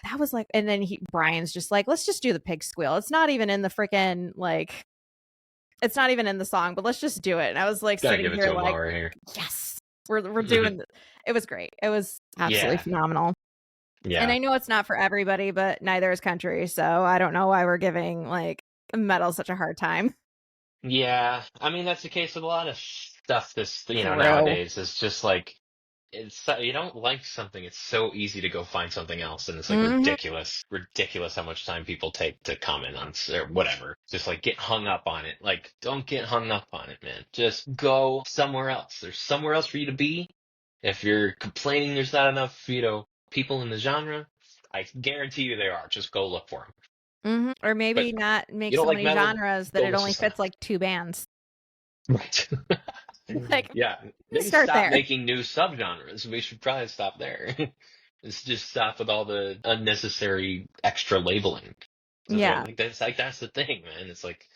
Speaker 1: that was like and then Brian's just like, let's just do the pig squeal. It's not even in the freaking like it's not even in the song, but let's just do it. And I was like
Speaker 2: Gotta
Speaker 1: sitting
Speaker 2: give it
Speaker 1: here
Speaker 2: to him
Speaker 1: like,
Speaker 2: while we're here.
Speaker 1: yes, we're doing it was great. It was absolutely
Speaker 2: Yeah.
Speaker 1: phenomenal. And
Speaker 2: Yeah.
Speaker 1: I know it's not for everybody, but neither is country. So I don't know why we're giving like metal such a hard time.
Speaker 2: Yeah, I mean that's the case with a lot of stuff this,
Speaker 1: True.
Speaker 2: nowadays. It's just like you don't like something, it's so easy to go find something else, and it's like
Speaker 1: Hmm.
Speaker 2: ridiculous how much time people take to comment on or whatever. Just like get hung up on it. Like don't get hung up on it, man. Just go somewhere else. There's somewhere else for you to be. If you're complaining there's not enough, people in the genre, I guarantee you there are. Just go look for them.
Speaker 1: Hmm. Or
Speaker 2: But
Speaker 1: maybe not make
Speaker 2: you don't
Speaker 1: so
Speaker 2: like
Speaker 1: many
Speaker 2: metal?
Speaker 1: genres that
Speaker 2: Go
Speaker 1: it only
Speaker 2: listen to
Speaker 1: fits like two bands.
Speaker 2: Right.
Speaker 1: Like
Speaker 2: Yeah, maybe
Speaker 1: start
Speaker 2: stop
Speaker 1: there.
Speaker 2: making new subgenres. We should probably stop there. It's just stop with all the unnecessary extra labeling.
Speaker 1: Yeah.
Speaker 2: That's the thing, man. It's like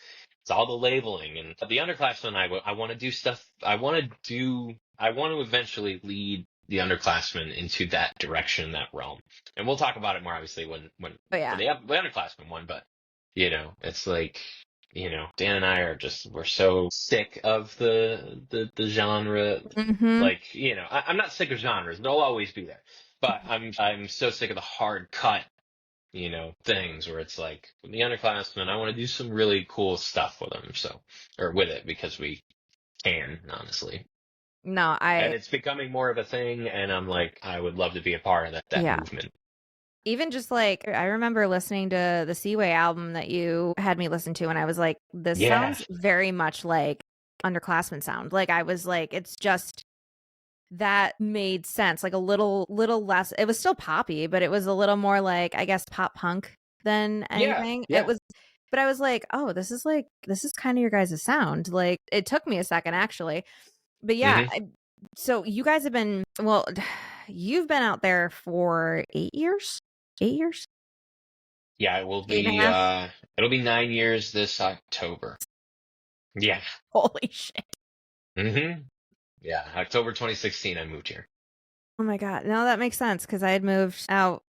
Speaker 2: it's all the labeling, and the underclassmen. I want to do stuff. I want to eventually lead the underclassmen into that direction, that realm. And we'll talk about it more obviously when
Speaker 1: Oh
Speaker 2: for
Speaker 1: yeah.
Speaker 2: the underclassmen one. But it's like Dan and I we're so sick of the genre.
Speaker 1: Hmm.
Speaker 2: Like, I'm not sick of genres. They'll always be there. But I'm so sick of the hard cut, things where it's like the underclassmen, I want to do some really cool stuff with them. So, or with it because we can, honestly.
Speaker 1: No,
Speaker 2: And
Speaker 1: I
Speaker 2: it's becoming more of a thing. And I'm like, I would love to be a part of that
Speaker 1: yeah.
Speaker 2: movement.
Speaker 1: Even just like I remember listening to the Seaway album that you had me listen to, and I was like, this
Speaker 2: Yeah.
Speaker 1: sounds very much like underclassmen sound. Like I was like, it's just that made sense. Like a little less. It was still poppy, but it was a little more like I guess pop punk than
Speaker 2: Yeah.
Speaker 1: anything. It
Speaker 2: Yeah.
Speaker 1: was, but I was like, this is kind of your guys' sound. Like it took me a second actually, but yeah.
Speaker 2: Hmm.
Speaker 1: So you guys have been well, you've been out there for 8 years. 8 years.
Speaker 2: Yeah. It will
Speaker 1: Eight and a
Speaker 2: be,
Speaker 1: half.
Speaker 2: it'll be 9 years this October. Yeah.
Speaker 1: Holy shit.
Speaker 2: Hmm. Yeah. October 2016, I moved here.
Speaker 1: Oh my god. No, that makes sense because I had moved out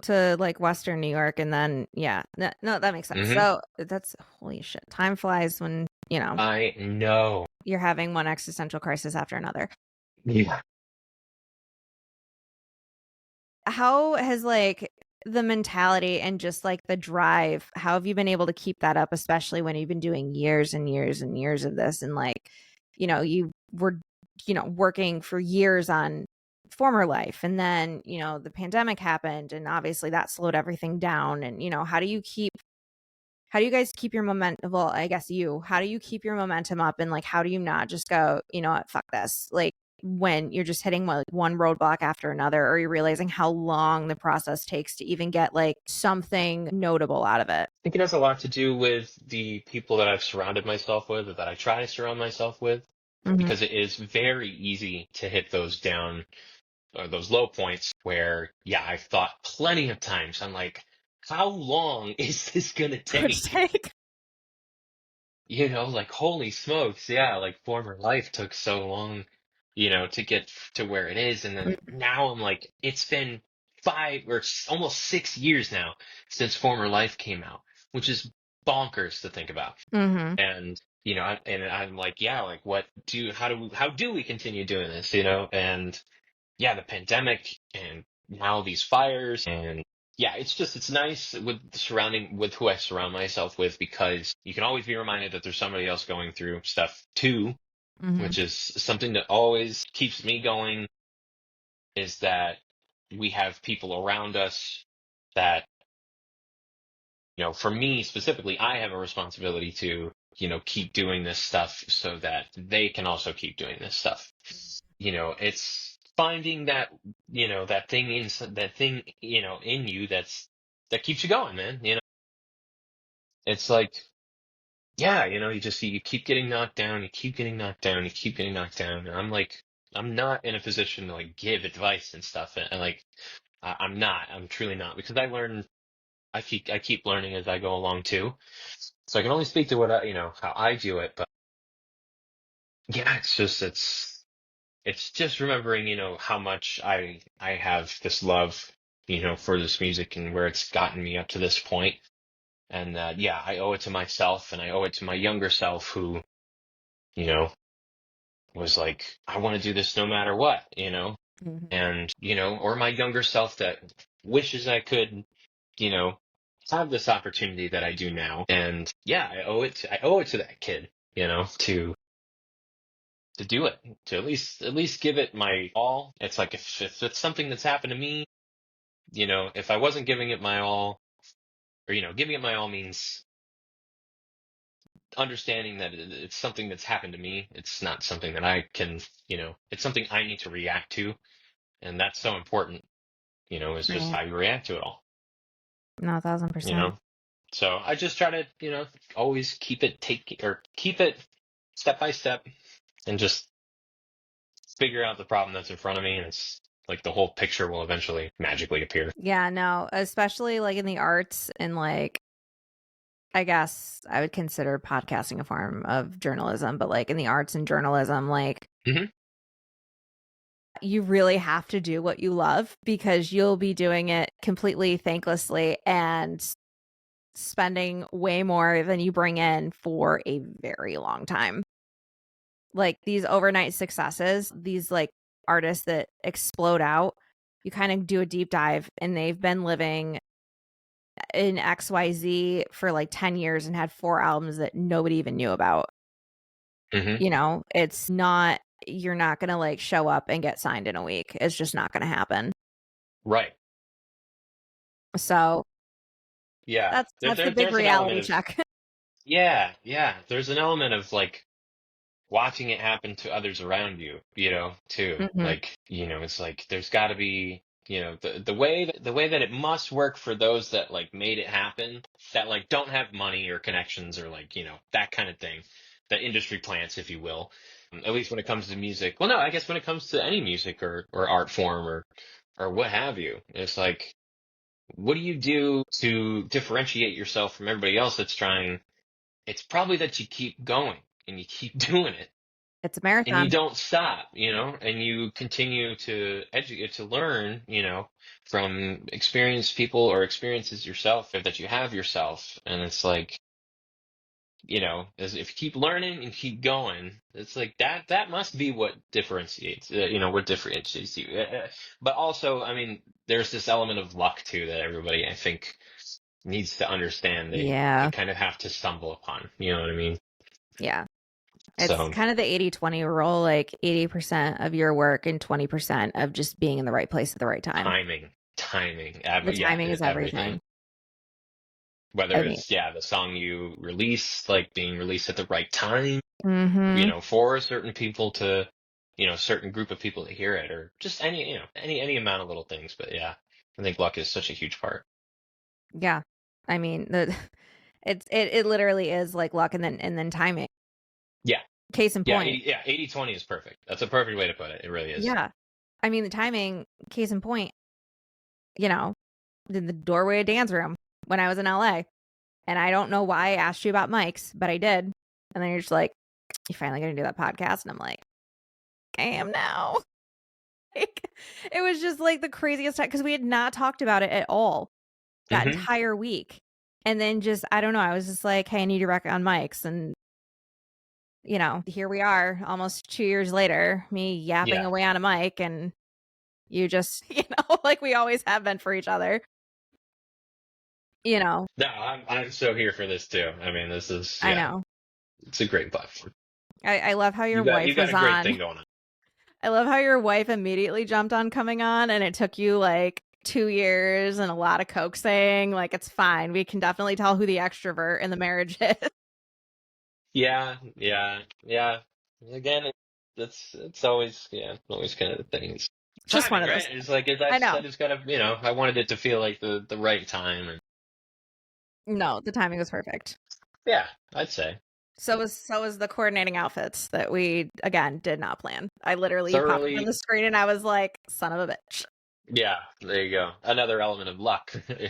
Speaker 1: to like Western New York and then yeah. No, that makes sense.
Speaker 2: Hmm.
Speaker 1: So that's holy shit. Time flies when,
Speaker 2: I know.
Speaker 1: you're having one existential crisis after another.
Speaker 2: Yeah.
Speaker 1: How has like the mentality and just like the drive, how have you been able to keep that up, especially when you've been doing years and years and years of this and like, you were, working for years on former life, and then, the pandemic happened, and obviously that slowed everything down. And, how do you guys keep your momentum? Well, I guess how do you keep your momentum up, and like, how do you not just go, you know what, fuck this? Like, when you're just hitting like one roadblock after another, or you're realizing how long the process takes to even get like something notable out of it.
Speaker 2: I think it has a lot to do with the people that I've surrounded myself with, or that I try to surround myself with,
Speaker 1: Hmm.
Speaker 2: because it is very easy to hit those down or those low points where, yeah, I've thought plenty of times, I'm like, how long is this gonna
Speaker 1: Could
Speaker 2: take?
Speaker 1: take.
Speaker 2: Like, holy smokes, yeah, like former life took so long, to get to where it is. And then now I'm like, it's been 5 or almost 6 years now since former life came out, which is bonkers to think about.
Speaker 1: Mm-hmm.
Speaker 2: And, and I'm like, yeah, like how do we continue doing this, And yeah, the pandemic and now these fires, and yeah, it's nice with who I surround myself with, because you can always be reminded that there's somebody else going through stuff too,
Speaker 1: Mm-hmm.
Speaker 2: which is something that always keeps me going, is that we have people around us that, for me specifically, I have a responsibility to, keep doing this stuff so that they can also keep doing this stuff. It's finding that thing, in you that keeps you going, man. It's like, yeah, you keep getting knocked down, you keep getting knocked down, you keep getting knocked down. And I'm like, I'm not in a position to like give advice and stuff. And like, I'm truly not, because I keep learning as I go along too. So I can only speak to how I do it. But yeah, it's just remembering, how much I have this love, for this music and where it's gotten me up to this point. And yeah, I owe it to myself, and I owe it to my younger self, who, you know, was like, I want to do this no matter what,
Speaker 1: Mm-hmm.
Speaker 2: and, or my younger self that wishes I could, you know, have this opportunity that I do now. And yeah, I owe it to that kid, to do it, to at least give it my all. It's like, if it's something that's happened to me, if I wasn't giving it my all, or, giving it my all means understanding that it's something that's happened to me. It's not something that I can, it's something I need to react to. And that's so important, is just
Speaker 1: Right.
Speaker 2: how you react to it all,
Speaker 1: No, a thousand
Speaker 2: you
Speaker 1: percent.
Speaker 2: know? So I just try to, always keep it step by step, and just figure out the problem that's in front of me. And it's like the whole picture will eventually magically appear.
Speaker 1: Yeah, no, especially like in the arts, and like, I guess I would consider podcasting a form of journalism, but like in the arts and journalism, like,
Speaker 2: Hmm.
Speaker 1: you really have to do what you love, because you'll be doing it completely thanklessly and spending way more than you bring in for a very long time. Like these overnight successes, these like artists that explode out, you kind of do a deep dive, and they've been living in XYZ for like 10 years and had 4 albums that nobody even knew about.
Speaker 2: Hmm.
Speaker 1: It's not, you're not going to like show up and get signed in a week. It's just not going to happen.
Speaker 2: Right.
Speaker 1: So
Speaker 2: Yeah.
Speaker 1: that's the big
Speaker 2: There's an element
Speaker 1: reality
Speaker 2: of,
Speaker 1: check.
Speaker 2: yeah, yeah. There's an element of like watching it happen to others around you, too.
Speaker 1: Hmm.
Speaker 2: Like, it's like there's got to be, the way that it must work for those that like made it happen, that like don't have money or connections, or like, that kind of thing, the industry plants, if you will. At least when it comes to music. Well, no, I guess when it comes to any music or art form, or what have you, it's like, what do you do to differentiate yourself from everybody else that's trying? It's probably that you keep going and you keep doing it,
Speaker 1: It's a
Speaker 2: and you
Speaker 1: marathon.
Speaker 2: don't stop, and you continue to educate, to learn, from experienced people or experiences yourself, or that you have yourself. And it's like, as if you keep learning and keep going, it's like that must be what differentiates, what differentiates you. But also, I mean, there's this element of luck too that everybody, I think, needs to understand. They
Speaker 1: Yeah.
Speaker 2: kind of have to stumble upon, you know what I mean?
Speaker 1: Yeah. It's
Speaker 2: So
Speaker 1: kind of the 80-20 rule, like 80% of your work and 20% of just being in the right place at the right time.
Speaker 2: timing,
Speaker 1: The
Speaker 2: yeah,
Speaker 1: timing is
Speaker 2: everything.
Speaker 1: everything.
Speaker 2: Whether
Speaker 1: I mean,
Speaker 2: it's, yeah, the song you release, like being released at the right time,
Speaker 1: mm-hmm.
Speaker 2: for certain people to, certain group of people to hear it, or just any amount of little things. But yeah, I think luck is such a huge part.
Speaker 1: Yeah. I mean, it literally is like luck and then timing.
Speaker 2: Yeah.
Speaker 1: Case in
Speaker 2: Yeah.
Speaker 1: point.
Speaker 2: 80/20 is perfect. That's a perfect way to put it. It really is.
Speaker 1: Yeah. I mean, the timing, case in point, you know, in the doorway of dance room when I was in LA. And I don't know why I asked you about mics, but I did. And then you're just like, you finally gonna do that podcast? And I'm like, I am now. Like, it was just like the craziest time because we had not talked about it at all that
Speaker 2: Hmm.
Speaker 1: entire week. And then just, I don't know, I was just like, hey, I need your rec on mics. And, here we are almost 2 years later, me yapping
Speaker 2: Yeah.
Speaker 1: away on a mic and you just, like we always have been for each other, you know,
Speaker 2: No, I'm so here for this too. I mean, this is,
Speaker 1: I
Speaker 2: yeah,
Speaker 1: know.
Speaker 2: it's a great platform.
Speaker 1: I love how your
Speaker 2: You
Speaker 1: wife
Speaker 2: got
Speaker 1: was
Speaker 2: a great
Speaker 1: on.
Speaker 2: thing going on.
Speaker 1: I love how your wife immediately jumped on coming on and it took you like 2 years and a lot of coaxing. Like, it's fine. We can definitely tell who the extrovert in the marriage is.
Speaker 2: Yeah, yeah, yeah. Again, it's always, yeah, always kind of the thing. It's
Speaker 1: Just one
Speaker 2: timing,
Speaker 1: of those
Speaker 2: right?
Speaker 1: things.
Speaker 2: It's like, as I
Speaker 1: I know.
Speaker 2: said, it's gotta, I wanted it to feel like the right time, and
Speaker 1: No, the timing was perfect.
Speaker 2: yeah, I'd say
Speaker 1: So was the coordinating outfits that we again did not plan. I literally popped up on
Speaker 2: thoroughly.
Speaker 1: the screen and I was like, son of a bitch.
Speaker 2: Yeah, there you go. Another element of luck. We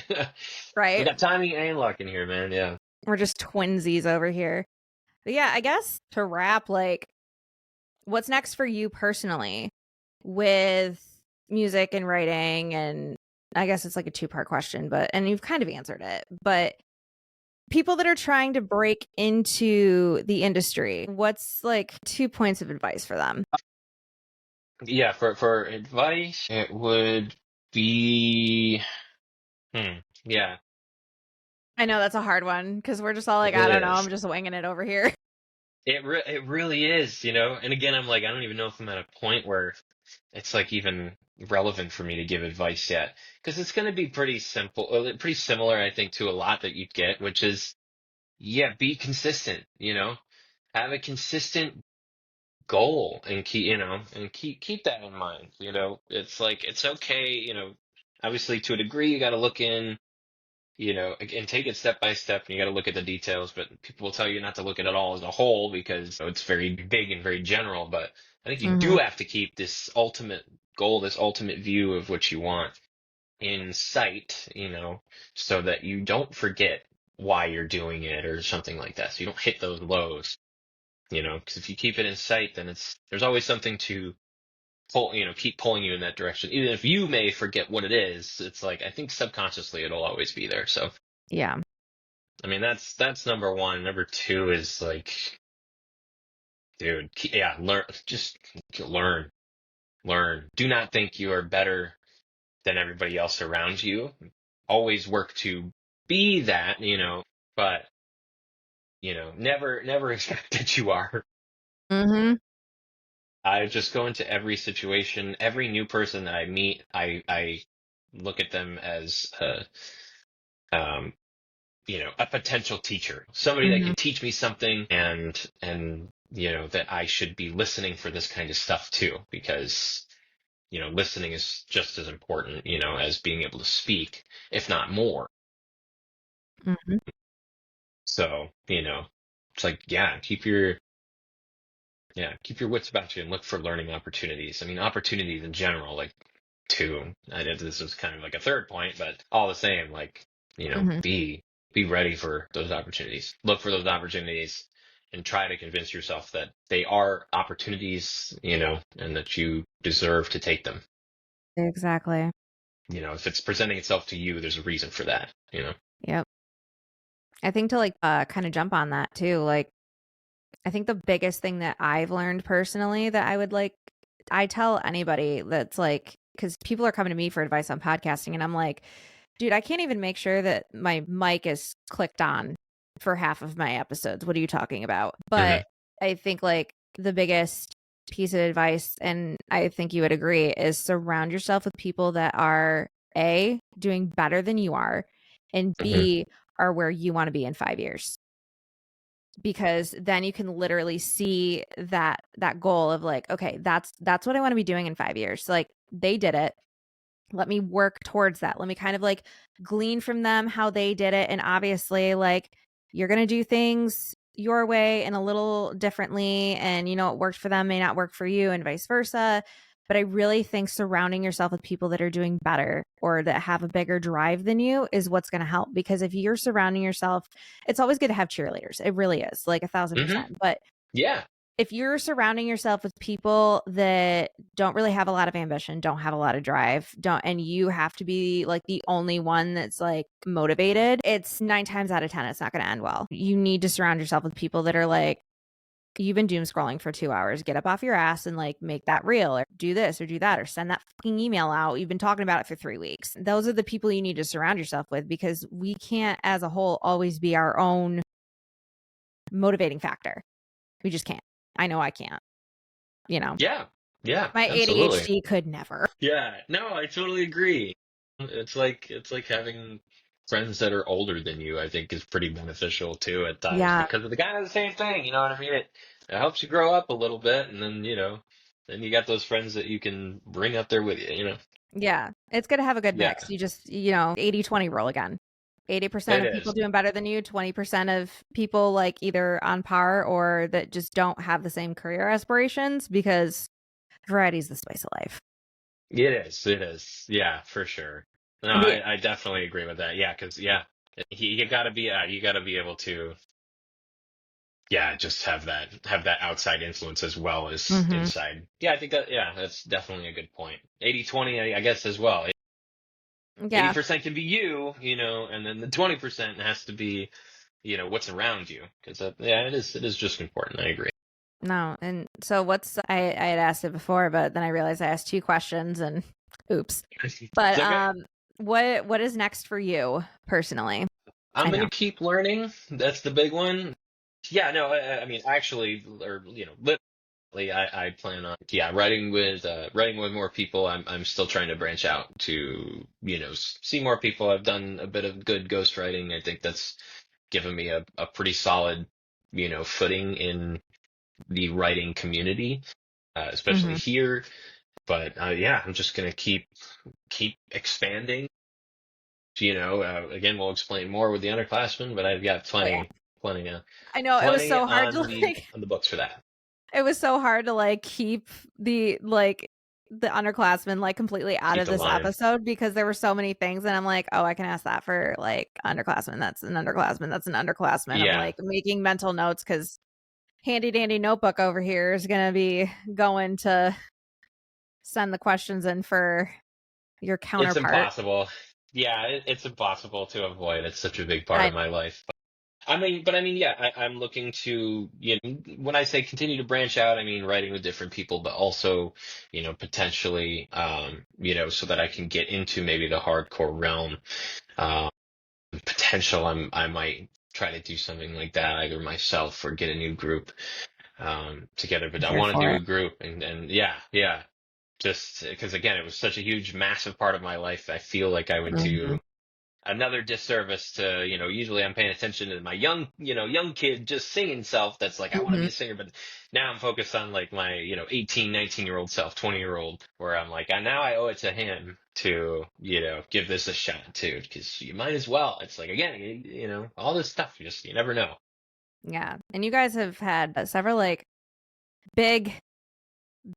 Speaker 1: Right?
Speaker 2: got timing and luck in here, man. Yeah.
Speaker 1: We're just twinsies over here. But yeah, I guess to wrap, like, what's next for you personally with music and writing? And I guess it's like a two-part question, and you've kind of answered it. But people that are trying to break into the industry, what's like 2 points of advice for them?
Speaker 2: Yeah, for advice, it would be, yeah,
Speaker 1: I know that's a hard one because we're just all like, I
Speaker 2: it
Speaker 1: don't know,
Speaker 2: is.
Speaker 1: I'm just winging it over here.
Speaker 2: It really is. And again, I'm like, I don't even know if I'm at a point where it's like even relevant for me to give advice yet, because it's going to be pretty simple, pretty similar, I think, to a lot that you'd get, which is, yeah, be consistent. Have a consistent goal, and keep that in mind. It's like, it's okay. Obviously, to a degree, you got to look in, and take it step by step, and you got to look at the details. But people will tell you not to look at it all as a whole, because it's very big and very general. But I think you
Speaker 1: Hmm.
Speaker 2: do have to keep this ultimate goal, this ultimate view of what you want in sight, so that you don't forget why you're doing it or something like that. So you don't hit those lows. Because if you keep it in sight, then there's always something to pull, keep pulling you in that direction. Even if you may forget what it is, it's like, I think subconsciously it'll always be there. So,
Speaker 1: Yeah.
Speaker 2: I mean, that's number one. Number two is like, dude, yeah, learn, learn. Do not think you are better than everybody else around you. Always work to be that, but, never expect that you are.
Speaker 1: Hmm.
Speaker 2: I just go into every situation, every new person that I meet, I look at them as um, a potential teacher, somebody that
Speaker 1: Hmm.
Speaker 2: can teach me something, and that I should be listening for this kind of stuff too, because listening is just as important, as being able to speak, if not more.
Speaker 1: Hmm.
Speaker 2: So, it's like, yeah, keep your wits about you and look for learning opportunities. I mean, opportunities in general, like, two. I did this was kind of like a third point, but all the same, like,
Speaker 1: Hmm.
Speaker 2: be ready for those opportunities. Look for those opportunities and try to convince yourself that they are opportunities, and that you deserve to take them.
Speaker 1: Exactly.
Speaker 2: If it's presenting itself to you, there's a reason for that.
Speaker 1: Yep. I think to like kind of jump on that too, like I think the biggest thing that I've learned personally that I tell anybody that's like, because people are coming to me for advice on podcasting, and I'm like, dude, I can't even make sure that my mic is clicked on for half of my episodes. What are you talking about?
Speaker 2: Hmm.
Speaker 1: But I think like the biggest piece of advice, and I think you would agree, is surround yourself with people that are A, doing better than you are, and
Speaker 2: Hmm.
Speaker 1: B, are where you want to be in 5 years. Because then you can literally see that goal of like, okay, that's what I want to be doing in 5 years. So like they did it. Let me work towards that. Let me kind of like glean from them how they did it. And obviously, like, you're going to do things your way and a little differently. And, what worked for them may not work for you, and vice versa. But I really think surrounding yourself with people that are doing better or that have a bigger drive than you is what's going to help. Because if you're surrounding yourself, it's always good to have cheerleaders. It really is, like 1,000%.
Speaker 2: Hmm.
Speaker 1: But
Speaker 2: Yeah.
Speaker 1: if you're surrounding yourself with people that don't really have a lot of ambition, don't have a lot of drive, and you have to be like the only one that's like motivated, it's 9 times out of 10, it's not going to end well. You need to surround yourself with people that are like, you've been doom scrolling for 2 hours, get up off your ass and like make that real, or do this or do that, or send that fucking email out. You've been talking about it for 3 weeks. Those are the people you need to surround yourself with, because we can't as a whole always be our own motivating factor. We just can't. I know I can't.
Speaker 2: Yeah. Yeah.
Speaker 1: My
Speaker 2: Absolutely.
Speaker 1: ADHD could never.
Speaker 2: Yeah. No, I totally agree. It's like having friends that are older than you, I think is pretty beneficial too at times
Speaker 1: Yeah.
Speaker 2: because of the kind of the same thing, you know what I mean? It helps you grow up a little bit and then, then you got those friends that you can bring up there with you.
Speaker 1: Yeah. It's good to have a good
Speaker 2: Yeah,
Speaker 1: mix. You just, 80/20 rule again. 80%
Speaker 2: it
Speaker 1: of people
Speaker 2: is.
Speaker 1: doing better than you, 20% of people like either on par or that just don't have the same career aspirations, because variety is the spice of life.
Speaker 2: It is. It is. Yeah, for sure. No,
Speaker 1: The
Speaker 2: I definitely agree with that. Yeah, because yeah, you gotta be you gotta be able to yeah, just have that outside influence as well as
Speaker 1: Mhm.
Speaker 2: inside. Yeah, I think that yeah, that's definitely a good point. 80/20, I guess as well.
Speaker 1: Yeah.
Speaker 2: 80% can be you, and then the 20% has to be, what's around you. Because yeah, it is just important. I agree.
Speaker 1: No. And so I had asked it before, but then I realized I asked 2 questions and oops.
Speaker 2: It's
Speaker 1: But
Speaker 2: okay.
Speaker 1: what is next for you personally?
Speaker 2: I'm
Speaker 1: I
Speaker 2: gonna
Speaker 1: know.
Speaker 2: keep learning. That's the big one. Yeah, no, I mean, actually, or literally, I plan on yeah writing with more people. I'm still trying to branch out to see more people. I've done a bit of good ghostwriting. I think that's given me a pretty solid footing in the writing community, especially
Speaker 1: Mhm.
Speaker 2: here. But yeah, I'm just gonna keep expanding. Again, we'll explain more with the underclassmen, but I've got
Speaker 1: Oh yeah.
Speaker 2: plenty,
Speaker 1: I know it was
Speaker 2: plenty
Speaker 1: so hard to
Speaker 2: on the
Speaker 1: like
Speaker 2: on the books for that.
Speaker 1: it was so hard to like keep the underclassmen like completely out
Speaker 2: Keep
Speaker 1: of
Speaker 2: the
Speaker 1: this
Speaker 2: line.
Speaker 1: episode, because there were so many things and I'm like, "Oh, I can ask that for like underclassmen. That's an underclassman. That's an underclassman." I'm
Speaker 2: Yeah,
Speaker 1: like making mental notes cuz handy dandy notebook over here is going to be going to send the questions in for your
Speaker 2: it's
Speaker 1: counterpart.
Speaker 2: impossible. Yeah, it's impossible to avoid. It's such a big part
Speaker 1: I
Speaker 2: of my life. I mean, yeah, I'm looking to, when I say continue to branch out, I mean writing with different people, but also, potentially, so that I can get into maybe the hardcore realm. Um, Potential, I might try to do something like that, either myself or get a new group together.
Speaker 1: I'm
Speaker 2: But I
Speaker 1: here
Speaker 2: want to
Speaker 1: for
Speaker 2: do
Speaker 1: it.
Speaker 2: a group, and yeah, yeah, just because again, it was such a huge, massive part of my life. I feel like I would
Speaker 1: Mhm.
Speaker 2: do another disservice to, usually I'm paying attention to my young kid just singing self that's like, I want to be
Speaker 1: Mhm.
Speaker 2: a singer, but now I'm focused on like my, 18, 19-year-old self, 20-year-old, where I'm like, now I owe it to him to, give this a shot too, because you might as well. It's like, again, all this stuff, you never know.
Speaker 1: Yeah. And you guys have had several like big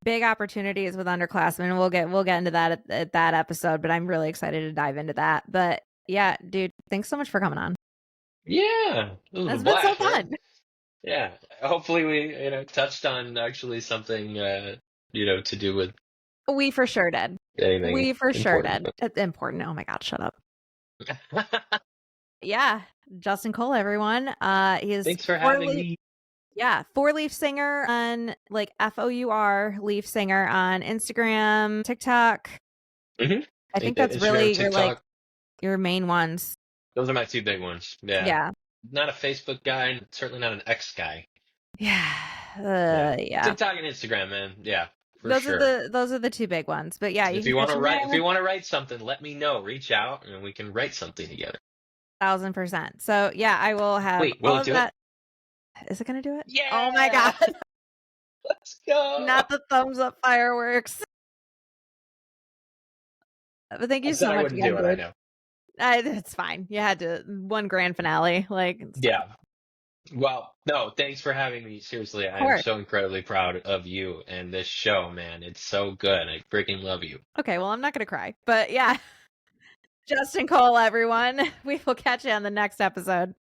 Speaker 1: big opportunities with underclassmen. We'll get into that at that episode, but I'm really excited to dive into that. But yeah, dude, thanks so much for coming on.
Speaker 2: Yeah, it was a
Speaker 1: It's been so
Speaker 2: blast, man.
Speaker 1: fun.
Speaker 2: Yeah. Hopefully we, touched on actually something, to do with
Speaker 1: We for sure did.
Speaker 2: anything
Speaker 1: We for sure
Speaker 2: important.
Speaker 1: did. It's important. Oh my god, shut up. Yeah, Justin Cole, everyone. He is
Speaker 2: Thanks for
Speaker 1: four
Speaker 2: having
Speaker 1: leaf.
Speaker 2: me.
Speaker 1: Yeah, four leaf singer on like FOUR leaf singer on Instagram, TikTok.
Speaker 2: Hmm.
Speaker 1: I think that's
Speaker 2: Instagram,
Speaker 1: really
Speaker 2: TikTok.
Speaker 1: your main ones.
Speaker 2: Those are my two big ones. Yeah.
Speaker 1: Yeah.
Speaker 2: Not a Facebook guy, and certainly not an X guy.
Speaker 1: Yeah. Yeah.
Speaker 2: TikTok and Instagram, man. Yeah, for
Speaker 1: Those are
Speaker 2: sure.
Speaker 1: the two big ones. But yeah, you
Speaker 2: If
Speaker 1: can
Speaker 2: you want
Speaker 1: catch
Speaker 2: to
Speaker 1: me
Speaker 2: write, if
Speaker 1: there
Speaker 2: you want to write something, let me know. Reach out and we can write something together.
Speaker 1: 1,000%. So yeah, I will have
Speaker 2: Wait, will
Speaker 1: all
Speaker 2: it
Speaker 1: of
Speaker 2: do it?
Speaker 1: that. Is it gonna do it? Oh my
Speaker 2: Yeah,
Speaker 1: god.
Speaker 2: let's go.
Speaker 1: Not the thumbs up fireworks. But thank
Speaker 2: I
Speaker 1: you
Speaker 2: said
Speaker 1: so
Speaker 2: I
Speaker 1: much
Speaker 2: wouldn't
Speaker 1: again,
Speaker 2: do it. I
Speaker 1: dude.
Speaker 2: know.
Speaker 1: It's fine. You had to one grand finale. Like, it's fine.
Speaker 2: Yeah. Well, no, thanks for having me. Seriously,
Speaker 1: Of
Speaker 2: I am
Speaker 1: course.
Speaker 2: so incredibly proud of you and this show, man. It's so good. I freaking love you.
Speaker 1: Okay, well, I'm not gonna cry. But yeah, Justin Cole, everyone. We will catch you on the next episode.